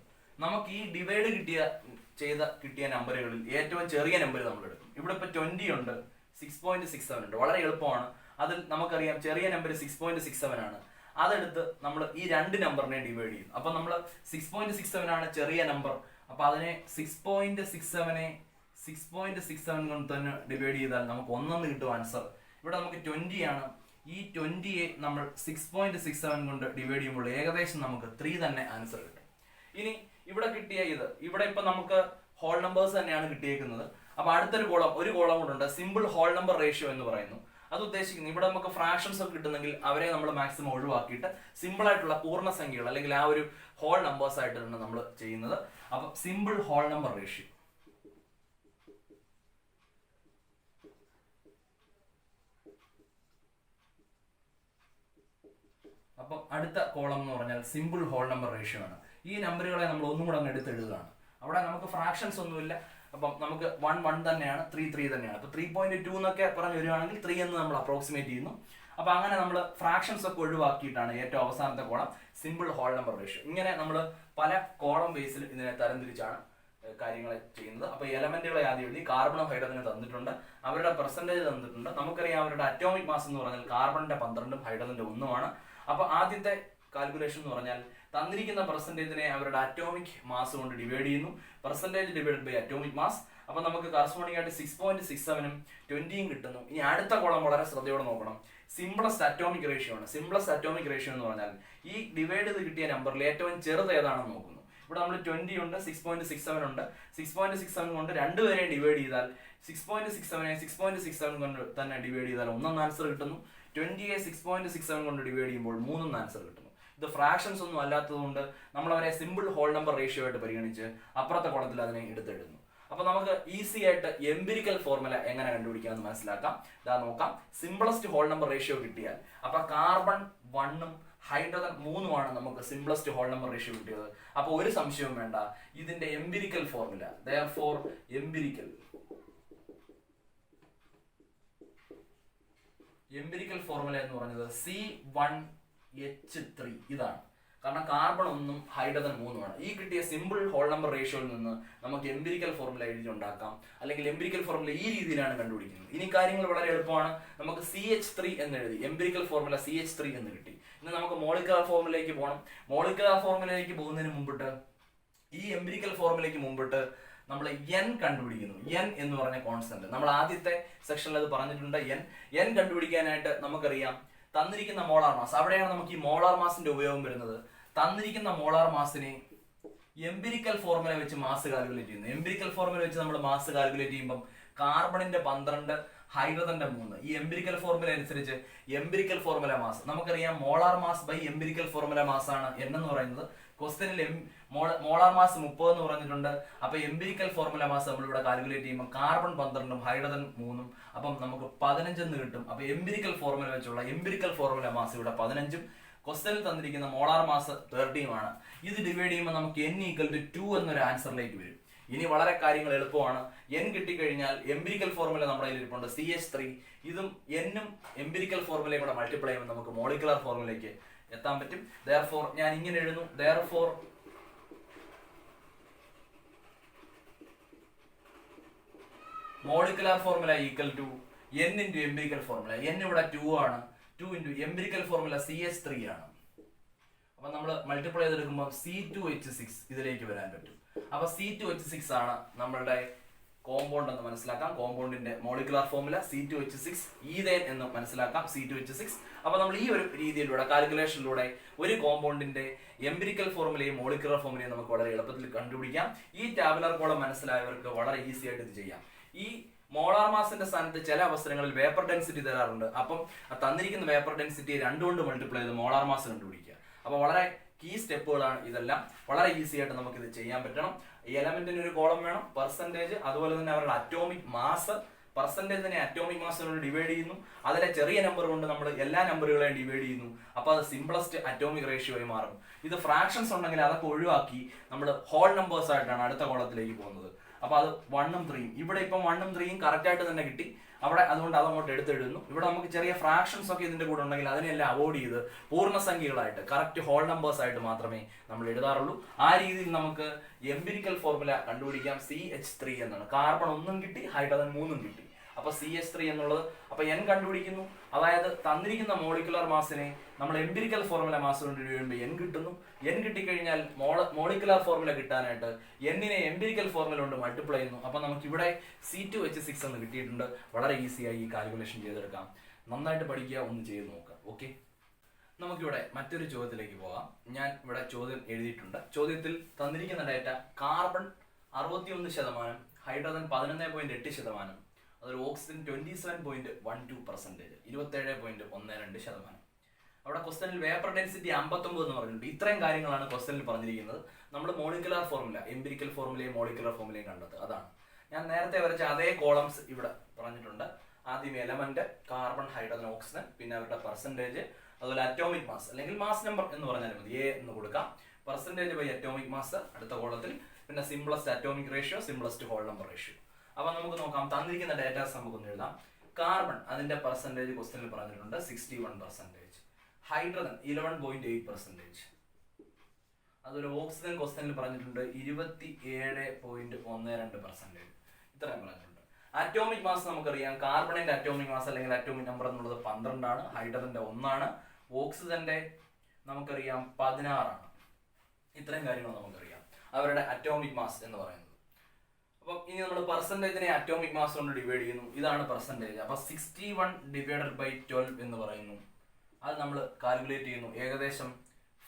നമുക്ക് ഈ ഡിവൈഡ് കിട്ടിയ നമ്പറുകളിൽ ഏറ്റവും ചെറിയ നമ്പർ നമ്മൾ എടുക്കും. ഇവിടെ ഇപ്പൊ 20 ഉണ്ട്, 6.67 ഉണ്ട്. വളരെ എളുപ്പമാണ്. അതിൽ നമുക്കറിയാം ചെറിയ നമ്പർ 6.67 ആണ്. അതെടുത്ത് നമ്മൾ ഈ 2 നമ്പറിനെ ഡിവൈഡ് ചെയ്യും. അപ്പൊ നമ്മൾ 6.67 ആണ് ചെറിയ നമ്പർ. അപ്പൊ അതിനെ 6.67 കൊണ്ട് തന്നെ ഡിവൈഡ് ചെയ്താൽ നമുക്ക് 1 കിട്ടും ആൻസർ. ഇവിടെ നമുക്ക് 20 ആണ്. ഈ 20യെ നമ്മൾ 6.67 കൊണ്ട് ഡിവൈഡ് ചെയ്യുമ്പോൾ ഏകദേശം നമുക്ക് 3 തന്നെ ആൻസർ കിട്ടും. ഇനി ഇവിടെ കിട്ടിയ ഇവിടെ ഇപ്പൊ നമുക്ക് ഹോൾ നമ്പേഴ്സ് തന്നെയാണ് കിട്ടിയേക്കുന്നത്. അപ്പൊ അടുത്തൊരു കോളം കൂടെ സിമ്പിൾ ഹോൾ നമ്പർ റേഷ്യോ എന്ന് പറയുന്നു. അത് ഉദ്ദേശിക്കുന്നത് ഇവിടെ നമുക്ക് ഫ്രാക്ഷൻസ് ഒക്കെ കിട്ടുന്നെങ്കിൽ അവരെ നമ്മൾ മാക്സിമം ഒഴിവാക്കിയിട്ട് സിമ്പിൾ ആയിട്ടുള്ള പൂർണ്ണസംഖ്യകൾ അല്ലെങ്കിൽ ആ ഒരു ഹോൾ നമ്പേഴ്സ് ആയിട്ടാണ് നമ്മൾ ചെയ്യുന്നത്. അപ്പൊ സിമ്പിൾ ഹോൾ നമ്പർ റേഷ്യോ. അപ്പം അടുത്ത കോളം എന്ന് പറഞ്ഞാൽ സിമ്പിൾ ഹോൾ നമ്പർ റേഷ്യോ ആണ്. ഈ നമ്പറുകളെ നമ്മൾ ഒന്നും കൂടെ അങ്ങ് എടുത്തെഴുതുകയാണ്. അവിടെ നമുക്ക് ഫ്രാക്ഷൻസ് ഒന്നുമില്ല. അപ്പം നമുക്ക് 1 തന്നെയാണ്, 3 തന്നെയാണ്. അപ്പൊ 3.2 എന്നൊക്കെ പറഞ്ഞു വരികയാണെങ്കിൽ 3 എന്ന് നമ്മൾ അപ്രോക്സിമേറ്റ് ചെയ്യുന്നു. അപ്പൊ അങ്ങനെ നമ്മൾ ഫ്രാക്ഷൻസ് ഒക്കെ ഒഴിവാക്കിയിട്ടാണ് ഏറ്റവും അവസാനത്തെ column simple whole number ratio. ഇങ്ങനെ നമ്മൾ പല കോളം ബേസിൽ ഇതിനെ തരംതിരിച്ചാണ് കാര്യങ്ങളെ ചെയ്യുന്നത്. അപ്പൊ എലമെന്റുകളെ ആദ്യം എഴുതി. കാർബണും ഹൈഡ്രജനും തന്നിട്ടുണ്ട്, അവരുടെ പെർസെന്റേജ് തന്നിട്ടുണ്ട്. നമുക്കറിയാം അവരുടെ അറ്റോമിക് മാസ് എന്ന് പറഞ്ഞാൽ കാർബണിന്റെ 12ഉം ഹൈഡ്രജന്റെ 1 അപ്പൊ ആദ്യത്തെ കാൽക്കുലേഷൻ എന്ന് പറഞ്ഞാൽ തന്നിരിക്കുന്ന പെർസെന്റേജിനെ അവരുടെ അറ്റോമിക് മാസ് കൊണ്ട് ഡിവൈഡ് ചെയ്യുന്നു. Percentage divide by atomic mass. അപ്പൊ നമുക്ക് കറസ്പോണ്ടിങ് ആയിട്ട് 6.67ഉം 20യും കിട്ടുന്നു. ഇനി അടുത്ത കോളം വളരെ ശ്രദ്ധയോടെ നോക്കണം. സിംപ്ലസ്റ്റ് അറ്റോമിക് റേഷ്യോ ആണ്. സിംപ്ലസ്റ്റ് അറ്റോമിക് റേഷ്യോ എന്ന് പറഞ്ഞാൽ ഈ ഡിവൈഡ് ചെയ്ത് കിട്ടിയ നമ്പറിൽ ഏറ്റവും ചെറുത് ഏതാണെന്ന് നോക്കുന്നു. ഇവിടെ നമ്മൾ 20 ഉണ്ട്, 6.67 ഉണ്ട്. 6.67 കൊണ്ട് രണ്ടുപേരെയും ഡിവൈഡ് ചെയ്താൽ 6.67 കൊണ്ട് തന്നെ ഡിവൈഡ് ചെയ്താൽ 1 ആൻസർ കിട്ടുന്നു. 20യെ 6.67 കൊണ്ട് ഡിവൈഡ് ചെയ്യുമ്പോൾ 3 ആൻസർ കിട്ടുന്നു. ഇത് ഫ്രാക്ഷൻസ് ഒന്നും അല്ലാത്തതുകൊണ്ട് നമ്മൾ അവരെ സിമ്പിൾ ഹോൾ നമ്പർ റേഷ്യോ ആയിട്ട് പരിഗണിച്ച് അപ്പുറത്തെ കോളത്തിൽ അതിനെ എടുത്തെഴുതുന്നു. അപ്പൊ നമുക്ക് ഈസി ആയിട്ട് എംപിരിക്കൽ ഫോർമുല എങ്ങനെ കണ്ടുപിടിക്കാമെന്ന് മനസ്സിലാക്കാം. ഇതാ നോക്കാം. സിംപിളസ്റ്റ് ഹോൾ നമ്പർ റേഷ്യോ കിട്ടിയാൽ അപ്പൊ കാർബൺ 1ഉം ഹൈഡ്രജൻ 3ഉമാണ് നമുക്ക് സിംപിളസ്റ്റ് ഹോൾ നമ്പർ റേഷ്യോ കിട്ടിയത്. അപ്പൊ ഒരു സംശയവും വേണ്ട, ഇതിന്റെ empirical formula therefore empirical formula എന്ന് പറഞ്ഞത് C1H3 ഇതാണ്. കാരണം കാർബൺ 1ഉം ഹൈഡ്രജൻ 3ഉമാണ്. ഈ കിട്ടിയ സിമ്പിൾ ഹോൾ നമ്പർ റേഷ്യോയിൽ നിന്ന് നമുക്ക് എംപിരിക്കൽ ഫോർമുല എഴുതി ഉണ്ടാക്കാം. അല്ലെങ്കിൽ എംപിരിക്കൽ ഫോർമുല ഈ രീതിയിലാണ് കണ്ടുപിടിക്കുന്നത്. ഇനി കാര്യങ്ങൾ വളരെ എളുപ്പമാണ്. നമുക്ക് CH3 എന്ന് എഴുതി എംപിരിക്കൽ ഫോർമുല CH3 എന്ന് കിട്ടി. ഇനി നമുക്ക് മോളിക്കുലർ ഫോർമുലയിലേക്ക് പോകണം. മോളിക്കുലർ ഫോർമുലയിലേക്ക് പോകുന്നതിന് മുമ്പിട്ട് ഈ എംപിരിക്കൽ ഫോർമുലയ്ക്ക് മുമ്പിട്ട് നമ്മൾ n കണ്ടുപിടിക്കുന്നു. n എന്ന് പറഞ്ഞ കോൺസ്റ്റന്റ് നമ്മൾ ആദ്യത്തെ സെക്ഷനിൽ അത് പറഞ്ഞിട്ടുണ്ട്. n കണ്ടുപിടിക്കാനായിട്ട് നമുക്കറിയാം തന്നിരിക്കുന്ന മോളാർ മാസ്, അവിടെയാണ് നമുക്ക് ഈ മോളാർ മാസിന്റെ ഉപയോഗം വരുന്നത്. തന്നിരിക്കുന്ന മോളാർ മാസിനെ എംപിരിക്കൽ ഫോർമുല വെച്ച് മാസ് കാൽക്കുലേറ്റ് ചെയ്യുന്നു. എംപിരിക്കൽ ഫോർമുല വെച്ച് നമ്മൾ മാസ് കാൽക്കുലേറ്റ് ചെയ്യുമ്പോൾ കാർബണിന്റെ 12, ഹൈഡ്രജന്റെ 3. ഈ എംപിരിക്കൽ ഫോർമുല അനുസരിച്ച് എംപിരിക്കൽ ഫോർമുല മാസ് നമുക്കറിയാം molar mass by empirical formula mass ആണ് n എന്ന് പറയുന്നത്. ക്വസ്റ്റ്യനിൽ മോളാർ മാസ് 30 എന്ന് പറഞ്ഞിട്ടുണ്ട്. അപ്പൊ എംപിരിക്കൽ ഫോർമുല മാസ് നമ്മൾ ഇവിടെ കാൽക്കുലേറ്റ് ചെയ്യുമ്പോൾ കാർബൺ 12ഉം ഹൈഡ്രജൻ 3ഉം അപ്പം നമുക്ക് 15 എന്ന് കിട്ടും. അപ്പൊ എംപിരിക്കൽ ഫോർമുല വെച്ചുള്ള എംപിരിക്കൽ ഫോർമുല മാസ് ഇവിടെ 15ഉം ക്വസ്റ്റ്യനിൽ തന്നിരിക്കുന്ന മോളാർ മാസ് 30ഉമാണ്. ഇത് ഡിവൈഡ് ചെയ്യുമ്പോൾ നമുക്ക് n = 2 എന്നൊരു ആൻസറിലേക്ക് വരും. ഇനി വളരെ കാര്യങ്ങൾ എളുപ്പമാണ്. n കിട്ടിക്കഴിഞ്ഞാൽ എംപിരിക്കൽ ഫോർമുല നമ്മുടെ കയ്യിൽ ഇരിപ്പുണ്ട് CH3. ഇതും n-ഉം എംപിരിക്കൽ ഫോർമുലയും കൂടെ മൾട്ടിപ്ലൈ ചെയ്യുമ്പോൾ നമുക്ക് മോളിക്കുലർ ഫോർമുലയിലേക്ക് എത്താൻ പറ്റും. therefore ഞാൻ ഇങ്ങനെ എഴുതുന്നു. therefore molecular formula equal to n into empirical formula. n ഇവിടെ 2 ആണ്. 2 ഇൻറ്റു എംപിരിക്കൽ ഫോർമുല CH3 ആണ്. അപ്പൊ നമ്മൾ മൾട്ടിപ്ലൈ ചെയ്തെടുക്കുമ്പോൾ C2H6 ഇതിലേക്ക് വരാൻ പറ്റും. അപ്പൊ C2H6 ആണ് നമ്മളുടെ കോമ്പൗണ്ട് എന്ന് മനസ്സിലാക്കാം. കോമ്പൗണ്ടിന്റെ മോളിക്കുലർ ഫോർമുല C2H6 ഈഥേൻ എന്ന് മനസ്സിലാക്കാം. C2H6. അപ്പൊ നമ്മൾ ഈ ഒരു രീതിയിലൂടെ കാൽക്കുലേഷനിലൂടെ ഒരു കോമ്പൗണ്ടിന്റെ എംപിരിക്കൽ ഫോർമുലയും മോളിക്കുലർ ഫോർമുലയും നമുക്ക് വളരെ എളുപ്പത്തിൽ കണ്ടുപിടിക്കാം. ഈ ടാബുലർ കോളം മനസ്സിലായവർക്ക് വളരെ ഈസി ആയിട്ട് ഇത് ചെയ്യാം. ഈ മോളാർ മാസിന്റെ സ്ഥാനത്ത് ചില അവസരങ്ങളിൽ വേപ്പർ ഡെൻസിറ്റി തരാറുണ്ട്. അപ്പം തന്നിരിക്കുന്ന വേപ്പർ ഡെൻസിറ്റി 2 കൊണ്ട് മൾട്ടിപ്ലൈ ചെയ്ത് മോളാർ മാസ് കണ്ടുപിടിക്കുക. അപ്പൊ വളരെ കീ സ്റ്റെപ്പുകളാണ് ഇതെല്ലാം. വളരെ ഈസി ആയിട്ട് നമുക്ക് ഇത് ചെയ്യാൻ പറ്റണം. ഈ എലമെന്റിന് ഒരു കോളം വേണം, പെർസെന്റേജ്, അതുപോലെ തന്നെ അവരുടെ അറ്റോമിക് മാസ്. പെർസെന്റേജിനെ അറ്റോമിക് മാസ് കൊണ്ട് ഡിവൈഡ് ചെയ്യുന്നു. അതിലെ ചെറിയ നമ്പർ കൊണ്ട് നമ്മൾ എല്ലാ നമ്പറുകളെയും ഡിവൈഡ് ചെയ്യുന്നു. അപ്പൊ അത് സിംപ്ലസ്റ്റ് അറ്റോമിക് റേഷ്യോ ആയി മാറും. ഇത് ഫ്രാക്ഷൻസ് ഉണ്ടെങ്കിൽ അതൊക്കെ ഒഴിവാക്കി നമ്മൾ ഹോൾ നമ്പേഴ്സ് ആയിട്ടാണ് അടുത്ത കോളത്തിലേക്ക് പോകുന്നത്. അപ്പൊ അത് 1ഉം 3ഉം ഇവിടെ ഇപ്പം 1ഉം 3ഉം കറക്റ്റ് ആയിട്ട് തന്നെ കിട്ടി. അവിടെ അതുകൊണ്ട് അതങ്ങോട്ട് എടുത്തെഴുതുന്നു. ഇവിടെ നമുക്ക് ചെറിയ ഫ്രാക്ഷൻസ് ഒക്കെ ഇതിന്റെ കൂടെ ഉണ്ടെങ്കിൽ അതിനെല്ലാം അവോയ്ഡ് ചെയ്ത് പൂർണ്ണസംഖ്യകളായിട്ട് കറക്റ്റ് ഹോൾ നമ്പേഴ്സ് ആയിട്ട് മാത്രമേ നമ്മൾ എഴുതാറുള്ളൂ. ആ രീതിയിൽ നമുക്ക് എംപിരിക്കൽ ഫോർമുല കണ്ടുപിടിക്കാം. CH3 എന്നാണ്. കാർബൺ 1ഉം കിട്ടി, ഹൈഡ്രജൻ 3ഉം കിട്ടി. അപ്പൊ CH3 എന്നുള്ളത് അപ്പൊ n കണ്ടുപിടിക്കുന്നു. അതായത് തന്നിരിക്കുന്ന മോളിക്കുലർ മാസിനെ നമ്മൾ എംപിരിക്കൽ ഫോർമുല മാസ് കൊണ്ട് എഴുതുമ്പോൾ n കിട്ടുന്നു. n കിട്ടിക്കഴിഞ്ഞാൽ മോളിക്കുലർ ഫോർമുല കിട്ടാനായിട്ട് n-നെ എംപിരിക്കൽ ഫോർമുല കൊണ്ട് മൾട്ടിപ്ലൈ ചെയ്യുന്നു. അപ്പൊ നമുക്ക് ഇവിടെ C2H6 എന്ന് കിട്ടിയിട്ടുണ്ട്. വളരെ ഈസിയായി ഈ കാൽക്കുലേഷൻ ചെയ്തെടുക്കാം. നന്നായിട്ട് പഠിക്കുക, ഒന്ന് ചെയ്ത് നോക്കാം. ഓക്കെ, നമുക്കിവിടെ മറ്റൊരു ചോദ്യത്തിലേക്ക് പോകാം. ഞാൻ ഇവിടെ ചോദ്യം എഴുതിയിട്ടുണ്ട്. ചോദ്യത്തിൽ തന്നിരിക്കുന്ന ഡേറ്റ കാർബൺ 61%, ഹൈഡ്രജൻ 11.8%, അതൊരു ഓക്സിജൻ 27.12%, 27.12%. അവിടെ ക്വസ്റ്റനിൽ വേപ്പർ ഡെൻസിറ്റി 59 എന്ന് പറഞ്ഞിട്ടുണ്ട്. ഇത്രയും കാര്യങ്ങളാണ് ക്വസ്റ്റനിൽ പറഞ്ഞിരിക്കുന്നത്. നമ്മൾ മോളിക്കുലർ ഫോർമുല, എംപിരിക്കൽ ഫോർമുലയും മോളിക്കുലർ ഫോർമുലയും കണ്ടത് അതാണ്. ഞാൻ നേരത്തെ വരച്ച അതേ കോളംസ് ഇവിടെ പറഞ്ഞിട്ടുണ്ട്. ആദ്യം എലമെന്റ്, കാർബൺ, ഹൈഡ്രജൻ, ഓക്സിജൻ, പിന്നെ അവരുടെ പെർസെന്റേജ്, അതുപോലെ അറ്റോമിക് മാസ് അല്ലെങ്കിൽ മാസ് നമ്പർ എന്ന് പറഞ്ഞാൽ മതി, A എന്ന് കൊടുക്കാം. പെർസെന്റേജ് ബൈ അറ്റോമിക് മാസ് അടുത്ത കോളത്തിൽ, പിന്നെ simplest atomic ratio, simplest whole number ratio. അപ്പൊ നമുക്ക് നോക്കാം. തന്നിരിക്കുന്ന ഡേറ്റാസ് നമുക്കൊന്ന് എഴുതാം. കാർബൺ അതിന്റെ പെർസെന്റേജ് ക്വസ്റ്റനിൽ പറഞ്ഞിട്ടുണ്ട് 61%, ഹൈഡ്രജൻ 11.8%, അതുപോലെ ഓക്സിജൻ ക്വസ്റ്റനിൽ പറഞ്ഞിട്ടുണ്ട് 27.12%. ഇത്രയും പറഞ്ഞിട്ടുണ്ട്. അറ്റോമിക് മാസ് നമുക്കറിയാം. കാർബണിന്റെ അറ്റോമിക് മാസ് അല്ലെങ്കിൽ അറ്റോമിക് നമ്പർ എന്നുള്ളത് 12 ആണ്, ഹൈഡ്രജന്റെ 1 ആണ്, ഓക്സിജന്റെ നമുക്കറിയാം 16 ആണ്. ഇത്രയും കാര്യങ്ങൾ നമുക്കറിയാം അവരുടെ അറ്റോമിക് മാസ് എന്ന് പറയുന്നത്. അപ്പം ഇനി നമ്മൾ പെർസെൻറ്റേജിനെ അറ്റോമിക് മാസ് കൊണ്ട് ഡിവൈഡ് ചെയ്യുന്നു. ഇതാണ് പെർസെൻറ്റേജ്. അപ്പം 61 ഡിവൈഡഡ് ബൈ 12 എന്ന് പറയുന്നു. അത് നമ്മൾ കാൽക്കുലേറ്റ് ചെയ്യുന്നു. ഏകദേശം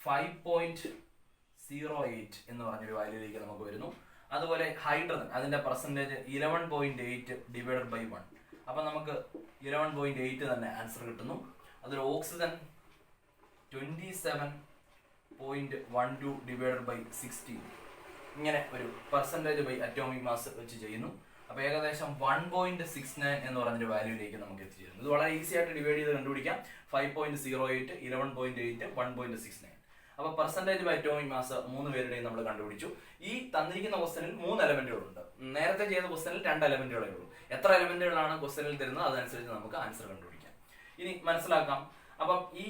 5.08 എന്ന് പറഞ്ഞൊരു വാല്യൂയിലേക്ക് നമുക്ക് വരുന്നു. അതുപോലെ ഹൈഡ്രജൻ അതിൻ്റെ പെർസെൻറ്റേജ് 11.8 ഡിവൈഡഡ് ബൈ 1. അപ്പം നമുക്ക് 11.8 തന്നെ ആൻസർ കിട്ടുന്നു. അതൊരു ഓക്സിജൻ 27.12 ഡിവൈഡഡ് ബൈ 16. ഇങ്ങനെ ഒരു പെർസെൻറ്റേജ് ബൈ അറ്റോമിക് മാസ് വെച്ച് ചെയ്യുന്നു. അപ്പോൾ ഏകദേശം 1.69 എന്ന് പറഞ്ഞൊരു വാല്യൂയിലേക്ക് നമുക്ക് എത്തിച്ചേരുന്നു. ഇത് വളരെ ഈസി ആയിട്ട് ഡിവൈഡ് ചെയ്ത് കണ്ടുപിടിക്കാം. 5.08, 11.8, 1.69. അപ്പോൾ പെർസെൻറ്റേജ് ബൈ അറ്റോമിക് മാസ് 3 പേരുടെയും നമ്മൾ കണ്ടുപിടിച്ചു. ഈ തന്നിരിക്കുന്ന ക്വസ്റ്റനിൽ 3 എലമെന്റുകളുണ്ട്. നേരത്തെ ചെയ്ത ക്വസ്റ്റനിൽ 2 എലമെന്റുകളേ ഉള്ളൂ. എത്ര എലമെന്റുകളാണ് ക്വസ്റ്റനിൽ തരുന്നത് അതനുസരിച്ച് നമുക്ക് ആൻസർ കണ്ടുപിടിക്കാം. ഇനി മനസ്സിലാക്കാം. അപ്പം ഈ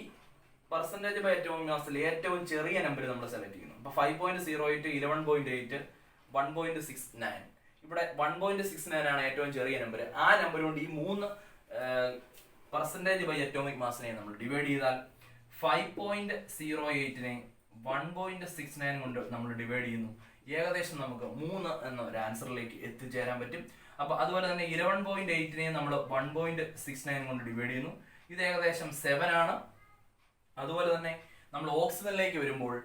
പെർസെൻറ്റേജ് ബൈ അറ്റോമിക് മാസിൽ ഏറ്റവും ചെറിയ നമ്പർ നമ്മൾ സെലക്ട് ചെയ്യുന്നു. അപ്പോൾ 5.08, 11.8, 1.69. ഇവിടെ 1.69 ആണ് ഏറ്റവും ചെറിയ നമ്പർ. ആ നമ്പർ കൊണ്ട് ഈ 3 പെർസെൻറ്റേജ് ബൈ അറ്റോമിക് മാസിനെ നമ്മൾ ഡിവൈഡ് ചെയ്താൽ 5.08നെ 1.69 കൊണ്ട് നമ്മൾ ഡിവൈഡ് ചെയ്യുന്നു. ഏകദേശം നമുക്ക് 3 എന്ന ഒരു ആൻസറിലേക്ക് എത്തിച്ചേരാൻ പറ്റും. അപ്പോൾ അതുപോലെ തന്നെ 11.8നെ നമ്മൾ 1.69 കൊണ്ട് ഡിവൈഡ് ചെയ്യുന്നു. ഇത് ഏകദേശം 7 ആണ്. അതുപോലെ തന്നെ നമ്മൾ ഓക്സിജനിലേക്ക് വരുമ്പോൾ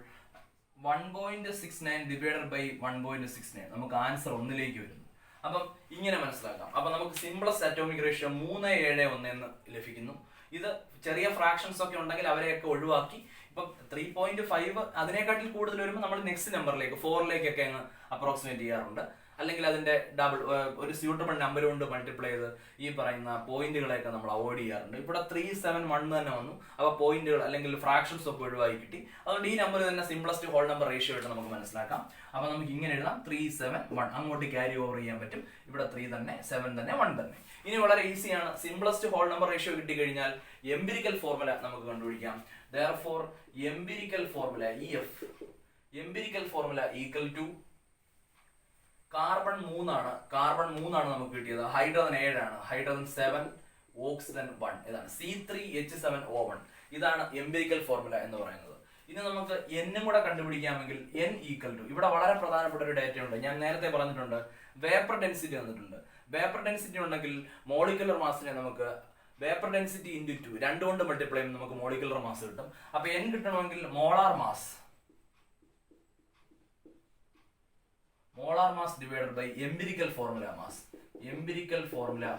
1.69 ഡിവൈഡഡ് ബൈ 1.69 നമുക്ക് ആൻസർ 1ലേക്ക് വരുന്നു. അപ്പം ഇങ്ങനെ മനസ്സിലാക്കാം. അപ്പം നമുക്ക് സിംപ്ലസ്റ്റ് അറ്റോമിക് റേഷ്യോ 3.71 എന്ന് ലഭിക്കുന്നു. ഇത് ചെറിയ ഫ്രാക്ഷൻസ് ഒക്കെ ഉണ്ടെങ്കിൽ അവരെയൊക്കെ ഒഴിവാക്കി ഇപ്പം 3.5 അതിനെക്കാട്ടിൽ കൂടുതൽ വരുമ്പോൾ നമ്മൾ നെക്സ്റ്റ് നമ്പറിലേക്ക് 4ലേക്കൊക്കെ അങ്ങ് അപ്രോക്സിമേറ്റ് ചെയ്യാറുണ്ട്. അല്ലെങ്കിൽ അതിന്റെ ഡബിൾ ഒരു സ്യൂട്ടബിൾ നമ്പർ കൊണ്ട് മൾട്ടിപ്ലൈ ചെയ്ത് ഈ പറയുന്ന പോയിന്റുകളെയൊക്കെ നമ്മൾ അവോയ്ഡ് ചെയ്യാറുണ്ട്. ഇവിടെ 371 തന്നെ വന്നു. അപ്പോൾ പോയിന്റുകൾ അല്ലെങ്കിൽ ഫ്രാക്ഷൻസ് ഒക്കെ ഒഴിവായി കിട്ടി. അതുകൊണ്ട് ഈ നമ്പർ തന്നെ സിംപ്ലസ്റ്റ് ഹോൾ നമ്പർ റേഷ്യോ ആയിട്ട് നമുക്ക് മനസ്സിലാക്കാം. അപ്പോൾ നമുക്ക് ഇങ്ങനെ എഴുതാം 371. അങ്ങോട്ട് ക്യാരി ഓവർ ചെയ്യാൻ പറ്റും. ഇവിടെ 3 തന്നെ, 7 തന്നെ, 1 തന്നെ. ഇനി വളരെ ഈസിയാണ്. സിംപ്ലസ്റ്റ് ഹോൾ നമ്പർ റേഷ്യോ കിട്ടിക്കഴിഞ്ഞാൽ എംപിരിക്കൽ ഫോർമുല നമുക്ക് കണ്ടുപിടിക്കാം. Therefore empirical formula EF empirical formula equal to carbon 3 ആണ് നമുക്ക് കിട്ടിയത്. ഹൈഡ്രജൻ 7 ആണ്. Hydrogen 7, oxygen 1. ഇതാണ് C3H7O1. ഇതാണ് എംപിരിക്കൽ ഫോർമുല എന്ന് പറയുന്നത്. ഇനി നമുക്ക് എന്നും കൂടെ കണ്ടുപിടിക്കാമെങ്കിൽ N ഈക്വൽ ടു, ഇവിടെ വളരെ പ്രധാനപ്പെട്ട ഒരു ഡേറ്റ ഉണ്ട്. ഞാൻ നേരത്തെ പറഞ്ഞിട്ടുണ്ട് വേപ്പർ ഡെൻസിറ്റി തന്നിട്ടുണ്ട്. വേപ്പർ ഡെൻസിറ്റി ഉണ്ടെങ്കിൽ മോളിക്കുലർ മാസിനെ നമുക്ക് വേപ്പർ ഡെൻസിറ്റി ഇൻറ്റു 2 2 കൊണ്ട് മൾട്ടിപ്ലൈ ചെയ്യുമ്പോൾ നമുക്ക് മോളിക്കുലർ മാസ് കിട്ടും. അപ്പൊ N കിട്ടണമെങ്കിൽ molar mass divided by empirical formula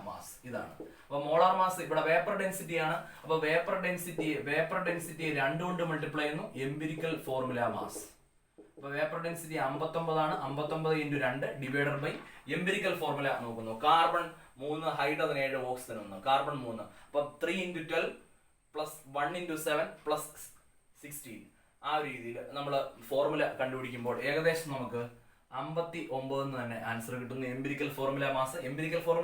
mass ഇതാണ്. അപ്പൊ മോളാർ മാസ് ഇവിടെ വേപ്പർ ഡെൻസിറ്റി ആണ്. അപ്പൊ വേപ്പർ ഡെൻസിറ്റി 2 കൊണ്ട് മൾട്ടിപ്ലൈ ചെയ്യുന്നു എംപിരിക്കൽ ഫോർമുല മാസ്. അപ്പൊ വേപ്പർ ഡെൻസിറ്റി 59 ആണ്. 59 × 2 ഡിവൈഡഡ് ബൈ എംപിരിക്കൽ ഫോർമുല നോക്കുന്നു. Carbon 3, hydrogen 7, oxygen 1. കാർബൺ 3. അപ്പൊ 3 × 12 പ്ലസ് 1 × 7 പ്ലസ് 16. ആ ഒരു രീതിയിൽ നമ്മൾ ഫോർമുല കണ്ടുപിടിക്കുമ്പോൾ ഏകദേശം നമുക്ക് 59 എന്ന് തന്നെ ആൻസർ കിട്ടുന്നു. എംപിരിക്കൽ ഫോർമുല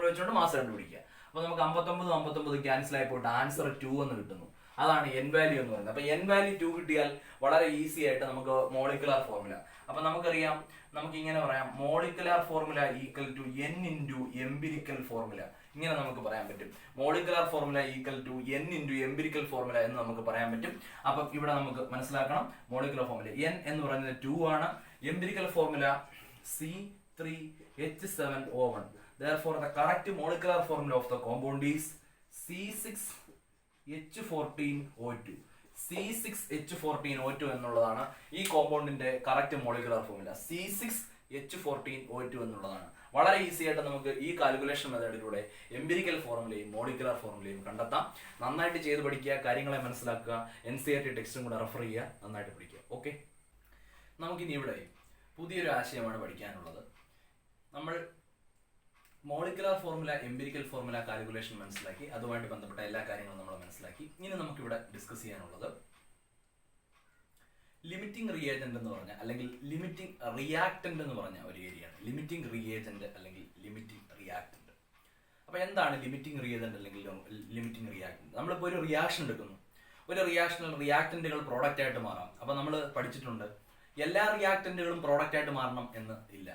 വെച്ചുകൊണ്ട് മാസ് കണ്ടുപിടിക്കുക. അപ്പൊ നമുക്ക് 59 ക്യാൻസൽ ആയി പോയിട്ട് ആൻസർ 2 എന്ന് കിട്ടുന്നു. അതാണ് എൻ വാല്യൂ എന്ന് പറയുന്നത്. അപ്പൊ എൻ വാല്യൂ 2 കിട്ടിയാൽ വളരെ ഈസി ആയിട്ട് നമുക്ക് മോളിക്കുലാർ ഫോർമുല, അപ്പൊ നമുക്കറിയാം, നമുക്ക് ഇങ്ങനെ പറയാം, molecular formula equal to N into empirical formula. ഇങ്ങനെ നമുക്ക് പറയാൻ പറ്റും. Molecular formula equal to N into empirical formula എന്ന് നമുക്ക് പറയാൻ പറ്റും. അപ്പം ഇവിടെ നമുക്ക് മനസ്സിലാക്കണം, മോളിക്കുലാർ ഫോർമുല N എന്ന് പറയുന്നത് 2 ആണ്. Empirical formula C3H7O1. Therefore, the correct molecular formula of the compound is C6H14O2. C6H14O2 എന്നുള്ളതാണ് ഈ കോമ്പൗണ്ടിന്റെ കറക്റ്റ് മോളിക്കുലർ ഫോർമുല. C6H14O2 എന്നുള്ളതാണ്. വളരെ ഈസി ആയിട്ട് നമുക്ക് ഈ കാൽക്കുലേഷൻ മെത്തേഡിലൂടെ എംപിരിക്കൽ ഫോർമുലയും മോളിക്കുലർ ഫോർമുലയും കണ്ടെത്താം. നന്നായിട്ട് ചെയ്ത് പഠിക്കുക, കാര്യങ്ങളെ മനസ്സിലാക്കുക, NCERT ടെക്സ്റ്റും കൂടെ റെഫർ ചെയ്യുക, നന്നായിട്ട് പഠിക്കുക. ഓക്കെ, നമുക്കിനി ഇവിടെ പുതിയൊരു ആശയമാണ് പഠിക്കാനുള്ളത്. നമ്മൾ molecular formula, empirical formula, calculation മനസ്സിലാക്കി, അതുമായിട്ട് ബന്ധപ്പെട്ട എല്ലാ കാര്യങ്ങളും നമ്മൾ മനസ്സിലാക്കി. ഇനി നമുക്കിവിടെ ഡിസ്കസ് ചെയ്യാനുള്ളത് ലിമിറ്റിംഗ് റിയേജന്റ് എന്ന് പറഞ്ഞ, അല്ലെങ്കിൽ ലിമിറ്റിംഗ് റിയാക്ടന്റ് എന്ന് പറഞ്ഞ ഒരു ഏരിയയാണ്. ലിമിറ്റിംഗ് റിയേജന്റ് അല്ലെങ്കിൽ ലിമിറ്റിംഗ് റിയാക്ടന്റ്. അപ്പൊ എന്താണ് ലിമിറ്റിംഗ് റിയേജന്റ് അല്ലെങ്കിൽ ലിമിറ്റിംഗ് റിയാക്ടന്റ്? നമ്മളിപ്പോൾ ഒരു റിയാക്ഷൻ എടുക്കുന്നു. ഒരു റിയാക്ഷനിൽ റിയാക്ടന്റുകൾ പ്രോഡക്റ്റ് ആയിട്ട് മാറാം. അപ്പൊ നമ്മൾ പഠിച്ചിട്ടുണ്ട്, എല്ലാ റിയാക്ടന്റുകളും പ്രോഡക്റ്റ് ആയിട്ട് മാറണം എന്ന് ഇല്ല.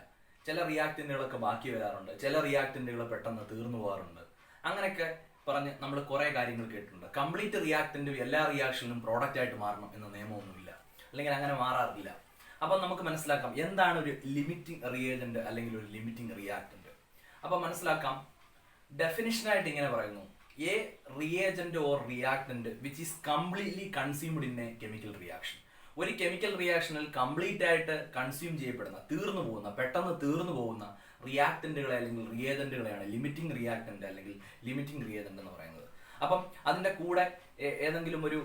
ചില റിയാക്ടന്റുകളൊക്കെ ബാക്കി വരാറുണ്ട്, ചില റിയാക്ടന്റുകൾ പെട്ടെന്ന് തീർന്നു പോകാറുണ്ട്. അങ്ങനെയൊക്കെ പറഞ്ഞ് നമ്മൾ കുറെ കാര്യങ്ങൾ കേട്ടിട്ടുണ്ട്. കംപ്ലീറ്റ് റിയാക്ടന്റ് എല്ലാ റിയാക്ഷനിലും പ്രോഡക്റ്റ് ആയിട്ട് മാറണം എന്ന നിയമമൊന്നുമില്ല, അല്ലെങ്കിൽ അങ്ങനെ മാറാറില്ല. അപ്പം നമുക്ക് മനസ്സിലാക്കാം എന്താണ് ഒരു ലിമിറ്റിംഗ് റിയേജന്റ് അല്ലെങ്കിൽ ഒരു ലിമിറ്റിംഗ് റിയാക്ടന്റ്. അപ്പം മനസ്സിലാക്കാം, ഡെഫിനിഷനായിട്ട് ഇങ്ങനെ പറയുന്നു: A reagent or reactant which is completely consumed in A chemical reaction. ഒരു കെമിക്കൽ റിയാക്ഷനിൽ കംപ്ലീറ്റ് ആയിട്ട് കൺസ്യൂം ചെയ്യപ്പെടുന്ന, പെട്ടെന്ന് തീർന്നു പോകുന്ന റിയാക്ടന്റുകളെ അല്ലെങ്കിൽ റിയേജന്റുകളെയാണ് ലിമിറ്റിംഗ് റിയാക്ടന്റ് അല്ലെങ്കിൽ ലിമിറ്റിംഗ് റിയേജന്റ് എന്ന് പറയുന്നത്. അപ്പം അതിന്റെ കൂടെ ഏതെങ്കിലും ഒരു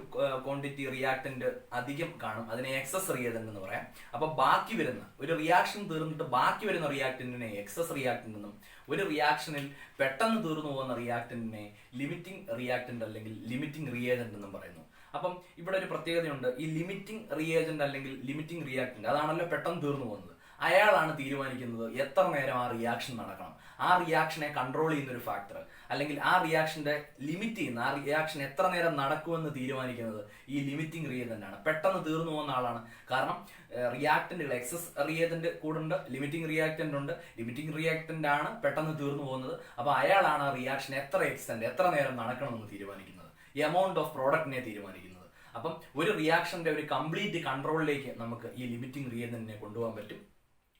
ക്വാണ്ടിറ്റി റിയാക്ടന്റ് അധികം കാണും, അതിനെ എക്സസ് റിയേജന്റ് എന്ന് പറയാം. അപ്പൊ ബാക്കി വരുന്ന ഒരു റിയാക്ഷൻ തീർന്നിട്ട് ബാക്കി വരുന്ന റിയാക്ടന്റിനെ എക്സസ് റിയാക്ടന്റ് എന്നും, ഒരു റിയാക്ഷനിൽ പെട്ടെന്ന് തീർന്നു പോകുന്ന റിയാക്ടന്റിനെ ലിമിറ്റിംഗ് റിയാക്ടന്റ് അല്ലെങ്കിൽ ലിമിറ്റിംഗ് റിയേജന്റ് എന്നും പറയുന്നു. അപ്പം ഇവിടെ ഒരു പ്രത്യേകതയുണ്ട്. ഈ ലിമിറ്റിംഗ് റിയേജന്റ് അല്ലെങ്കിൽ ലിമിറ്റിംഗ് റിയാക്ടന്റ് അതാണല്ലോ പെട്ടെന്ന് തീർന്നു പോകുന്നത്. അയാളാണ് തീരുമാനിക്കുന്നത് എത്ര നേരം ആ റിയാക്ഷൻ നടക്കണം, ആ റിയാക്ഷനെ കൺട്രോൾ ചെയ്യുന്ന ഒരു ഫാക്ടർ, അല്ലെങ്കിൽ ആ റിയാക്ഷന്റെ ലിമിറ്റ് ചെയ്യുന്ന, ആ റിയാക്ഷൻ എത്ര നേരം നടക്കുമെന്ന് തീരുമാനിക്കുന്നത് ഈ ലിമിറ്റിംഗ് റിയേജന്റ് ആണ്. പെട്ടെന്ന് തീർന്നു പോകുന്ന ആളാണ്. കാരണം റിയാക്ടന്റുകൾ എക്സസ് റിയേജന്റ് കൂടുണ്ട്, ലിമിറ്റിംഗ് റിയാക്ടന്റ് ഉണ്ട്. ലിമിറ്റിംഗ് റിയാക്ടന്റ് ആണ് പെട്ടെന്ന് തീർന്നു പോകുന്നത്. അപ്പൊ അയാളാണ് ആ റിയാക്ഷൻ എത്ര നേരം നടക്കണമെന്ന് തീരുമാനിക്കുന്നത്, എമൗണ്ട് ഓഫ് പ്രോഡക്റ്റിനെ തീരുമാനിക്കുന്നത്. അപ്പം ഒരു റിയാക്ഷന്റെ ഒരു കംപ്ലീറ്റ് കൺട്രോളിലേക്ക് നമുക്ക് ഈ ലിമിറ്റിംഗ് റിയേജന്റിനെ കൊണ്ടുപോകാൻ പറ്റും.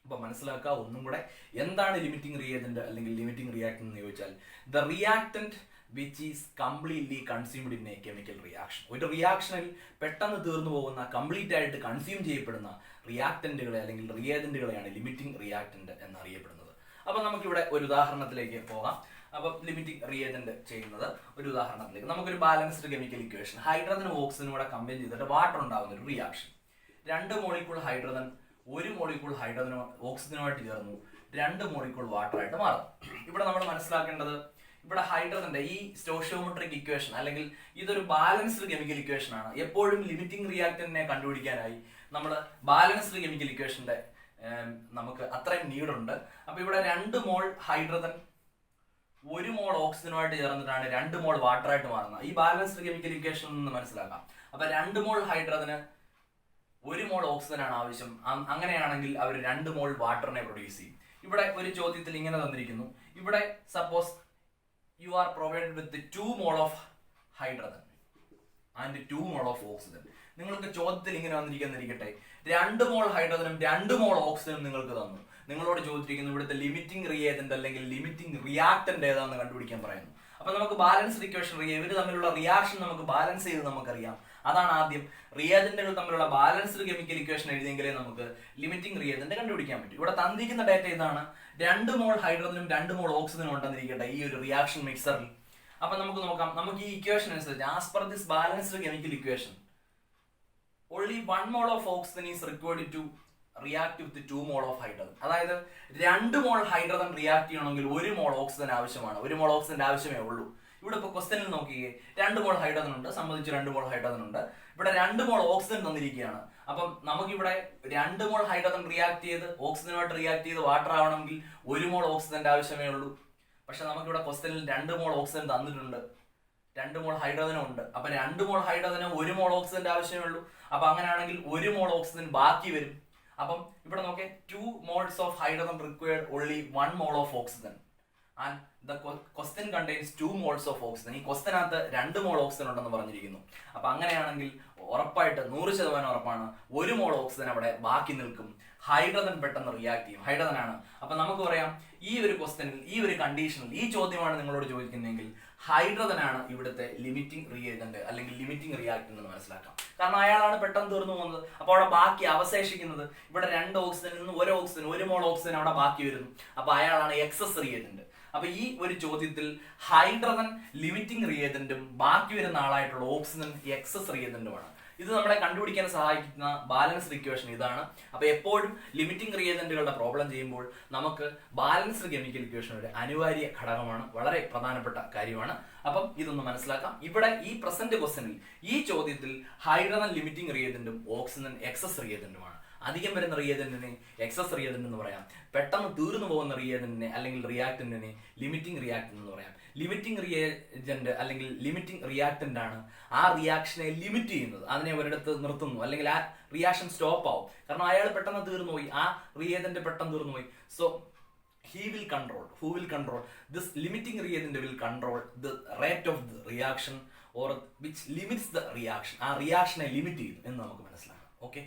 അപ്പൊ മനസ്സിലാക്കുക ഒന്നും കൂടെ, എന്താണ് ലിമിറ്റിംഗ് റിയേജന്റ് അല്ലെങ്കിൽ ലിമിറ്റിംഗ് റിയാക്ടന്റ് എന്ന് ചോദിച്ചാൽ, the reactant which is completely consumed in A chemical reaction. ഒരു റിയാക്ഷനിൽ പെട്ടെന്ന് തീർന്നു പോകുന്ന, കംപ്ലീറ്റ് ആയിട്ട് കൺസ്യൂം ചെയ്യപ്പെടുന്ന റിയാക്ടന്റുകളെ അല്ലെങ്കിൽ റിയേജന്റുകളെയാണ് ലിമിറ്റിംഗ് റിയാക്ടന്റ് എന്നറിയപ്പെടുന്നത്. അപ്പൊ നമുക്കിവിടെ ഒരു ഉദാഹരണത്തിലേക്ക് പോകാം. അപ്പൊ ലിമിറ്റിംഗ് റിയേജന്റ് ചെയ്യുന്നത് ഒരു ഉദാഹരണത്തിലേക്ക്, നമുക്കൊരു ബാലൻസ്ഡ് കെമിക്കൽ ഇക്വേഷൻ, ഹൈഡ്രജനും ഓക്സിജനും കൂടെ കമ്പൈൻ ചെയ്തിട്ട് വാട്ടർ ഉണ്ടാകുന്ന ഒരു റിയാക്ഷൻ. 2 മോളിക്കൂൾ ഹൈഡ്രജൻ 1 മോളിക്കൂൾ ഓക്സിജനുമായിട്ട് ചേർന്നു 2 മോളിക്കൂൾ വാട്ടർ ആയിട്ട് മാറും. ഇവിടെ നമ്മൾ മനസ്സിലാക്കേണ്ടത്, ഇവിടെ ഹൈഡ്രജന്റെ ഈ സ്റ്റോഷിയോമെട്രിക് ഇക്വേഷൻ അല്ലെങ്കിൽ ഇതൊരു ബാലൻസ്ഡ് കെമിക്കൽ ഇക്വേഷൻ ആണ്. എപ്പോഴും ലിമിറ്റിംഗ് റിയാക്ടന്റിനെ കണ്ടുപിടിക്കാനായി നമ്മൾ ബാലൻസ്ഡ് കെമിക്കൽ ഇക്വേഷന്റെ നമുക്ക് അത്രയും നീഡുണ്ട്. അപ്പൊ ഇവിടെ 2 മോൾ ഹൈഡ്രജൻ 1 മോൾ ഓക്സിജനുമായിട്ട് ചേർന്നിട്ടാണ് 2 മോൾ വാട്ടർ ആയിട്ട് മാറുന്നത്. ഈ ബാലൻസ്ഡ് കെമിക്കൽ ഇക്വേഷനിൽ നിന്ന് മനസ്സിലാക്കാം. അപ്പൊ 2 മോൾ ഹൈഡ്രജന് 1 മോൾ ഓക്സിജൻ ആണ് ആവശ്യം. അങ്ങനെയാണെങ്കിൽ അവർ 2 മോൾ വാട്ടറിനെ പ്രൊഡ്യൂസ് ചെയ്യും. ഇവിടെ ഒരു ചോദ്യത്തിൽ ഇങ്ങനെ തന്നിരിക്കുന്നു, ഇവിടെ suppose you are provided with 2 mole of hydrogen and 2 mole of oxygen. നിങ്ങൾക്ക് ചോദ്യത്തിൽ ഇങ്ങനെ വന്നിരിക്കുന്നിരിക്കട്ടെ, 2 മോൾ ഹൈഡ്രജനും 2 മോൾ ഓക്സിജനും നിങ്ങൾക്ക് തന്നു. നിങ്ങളോട് ചോദിച്ചിരിക്കുന്നു ഇവിടുത്തെ ലിമിറ്റിംഗ് റിയേജന്റ് അല്ലെങ്കിൽ ലിമിറ്റിംഗ് റിയാക്ടന്റ് ഏതാണെന്ന് കണ്ടുപിടിക്കാൻ പറയുന്നു. അപ്പൊ നമുക്ക് ബാലൻസ്ഡ് ഇക്വേഷൻ, ഇവർ തമ്മിലുള്ള റിയാക്ഷൻ നമുക്ക് ബാലൻസ് ചെയ്ത് നമുക്കറിയാം. അതാണ് ആദ്യം. റിയേജന്റുകൾ തമ്മിലുള്ള ബാലൻസ്ഡ് കെമിക്കൽ ഇക്വേഷൻ എഴുതിയെങ്കിലേ നമുക്ക് ലിമിറ്റിംഗ് റിയേജന്റ് കണ്ടുപിടിക്കാൻ പറ്റും. ഇവിടെ തന്നിരിക്കുന്ന ഡാറ്റ ഇതാണ്, 2 മോൾ ഹൈഡ്രജനും 2 മോൾ ഓക്സിജനും ഉണ്ടെന്നിരിക്കട്ടെ ഈ ഒരു റിയാക്ഷൻ മിക്സറിൽ. അപ്പൊ നമുക്ക് നോക്കാം, നമുക്ക് ഈ ഇക്വേഷൻ അനുസരിച്ച് as per this balanced chemical equation only 1 mole of oxygen is required to react with 2 mole of hydrogen. അതായത് 2 മോൾ ഹൈഡ്രജൻ റിയാക്ട് ചെയ്യണമെങ്കിൽ 1 മോൾ ഓക്സിജൻ ആവശ്യമാണ്. 1 മോൾ ഓക്സിജന്റെ ആവശ്യമേ ഉള്ളൂ. ഇവിടെ ഇപ്പൊ ക്വസ്റ്റ്യനിൽ നോക്കിയേ, 2 മോൾ ഹൈഡ്രജൻ ഉണ്ട്, സംബന്ധിച്ച് 2 മോൾ ഹൈഡ്രജൻ ഉണ്ട്. ഇവിടെ 2 മോൾ ഓക്സിജൻ തന്നിരിക്കുകയാണ്. അപ്പം നമുക്കിവിടെ 2 മോൾ ഹൈഡ്രജൻ റിയാക്ട് ചെയ്ത് ഓക്സിജനുമായിട്ട് റിയാക്ട് ചെയ്ത് വാട്ടർ ആവണമെങ്കിൽ 1 മോൾ ഓക്സിജന്റെ ആവശ്യമേ ഉള്ളൂ. പക്ഷെ നമുക്കിവിടെ ക്വസ്റ്റ്യനിൽ 2 മോൾ ഓക്സിജൻ തന്നിട്ടുണ്ട്, 2 മോൾ ഹൈഡ്രജനും ഉണ്ട്. അപ്പൊ 2 മോൾ ഹൈഡ്രജന് 1 മോൾ ഓക്സിജന്റെ ആവശ്യമേ ഉള്ളൂ. അപ്പൊ അങ്ങനെയാണെങ്കിൽ 1 മോൾ ഓക്സിജൻ ബാക്കി വരും. അപ്പം ഇവിടെ നോക്കേ, 2 moles of hydrogen required only 1 mole of oxygen and the question contains 2 moles of oxygen. ഈ ക്വസ്റ്റ്യനകത്ത് 2 മോൾ ഓക്സിജൻ ഉണ്ടെന്ന് പറഞ്ഞിരിക്കുന്നു. അപ്പൊ അങ്ങനെയാണെങ്കിൽ ഉറപ്പായിട്ട് 100% ഉറപ്പാണ് 1 മോൾ ഓക്സിജൻ അവിടെ ബാക്കി നിൽക്കും. ഹൈഡ്രജൻ പെട്ടെന്ന് റിയാക്ട് ചെയ്യും, ഹൈഡ്രജൻ ആണ്. അപ്പൊ നമുക്ക് പറയാം, ഈ ഒരു ക്വസ്റ്റ്യനിൽ, ഈ ഒരു കണ്ടീഷനിൽ, ഈ ചോദ്യമാണ് നിങ്ങളോട് ചോദിക്കുന്നതെങ്കിൽ ഹൈഡ്രജൻ ആണ് ഇവിടുത്തെ ലിമിറ്റിംഗ് റിയേജന്റ് അല്ലെങ്കിൽ ലിമിറ്റിംഗ് റിയാക്ടന്റ് എന്ന് മനസ്സിലാക്കാം. കാരണം അയാളാണ് പെട്ടെന്ന് തീർന്നു പോകുന്നത്. അപ്പോൾ അവിടെ ബാക്കി അവശേഷിക്കുന്നത്, ഇവിടെ 2 ഓക്സിജനിൽ നിന്ന് 1 ഓക്സിജൻ, 1 മോൾ ഓക്സിജൻ അവിടെ ബാക്കി വരുന്നു. അപ്പൊ അയാളാണ് എക്സസ് റിയേജന്റ്. അപ്പൊ ഈ ഒരു ചോദ്യത്തിൽ ഹൈഡ്രജൻ ലിമിറ്റിംഗ് റിയേജന്റും ബാക്കി വരുന്ന ആളായിട്ടുള്ള ഓക്സിജൻ എക്സസ് റിയേജന്റുമാണ്. ഇത് നമ്മളെ കണ്ടുപിടിക്കാൻ സഹായിക്കുന്ന ബാലൻസ്ഡ് ഇക്വേഷൻ ഇതാണ്. അപ്പൊ എപ്പോഴും ലിമിറ്റിംഗ് റിയേജന്റുകളുടെ പ്രോബ്ലം ചെയ്യുമ്പോൾ നമുക്ക് ബാലൻസ്ഡ് കെമിക്കൽ ഇക്വേഷൻ ഒരു അനിവാര്യ ഘടകമാണ്, വളരെ പ്രധാനപ്പെട്ട കാര്യമാണ്. അപ്പം ഇതൊന്ന് മനസ്സിലാക്കാം. ഇവിടെ ഈ പ്രസന്റ് ക്വസ്റ്റനിൽ ഈ ചോദ്യത്തിൽ ഹൈഡ്രജൻ ലിമിറ്റിംഗ് റിയേജന്റും ഓക്സിജൻ എക്സസ് റിയേജന്റുമാണ്. അധികം വരുന്ന റിയേജന്റിനെ എക്സസ് റിയേജന്റ് എന്ന് പറയാം. പെട്ടെന്ന് തീർന്നു പോകുന്ന റിയേജന്റിനെ അല്ലെങ്കിൽ റിയാക്ടന്റിനെ ലിമിറ്റിംഗ് റിയാക്ടന്റ് എന്ന് പറയാം. ലിമിറ്റിംഗ് റിയേജന്റ് അല്ലെങ്കിൽ ലിമിറ്റിംഗ് റിയാക്ടന്റ് ആണ് ആ റിയാക്ഷനെ ലിമിറ്റ് ചെയ്യുന്നത്, അതിനെ ഒരിടത്ത് നിർത്തുന്നു, അല്ലെങ്കിൽ ആ റിയാക്ഷൻ സ്റ്റോപ്പ് ആവും. കാരണം അയാൾ പെട്ടെന്ന് തീർന്നു പോയി, ആ റിയേജന്റ് പെട്ടെന്ന് തീർന്നു പോയി. So who will control this limiting reagent will control the rate of the reaction or which limits the reaction. ആ റിയാക്ഷനെ ലിമിറ്റ് ചെയ്യും എന്ന് നമുക്ക് മനസ്സിലാക്കാം. ഓക്കെ.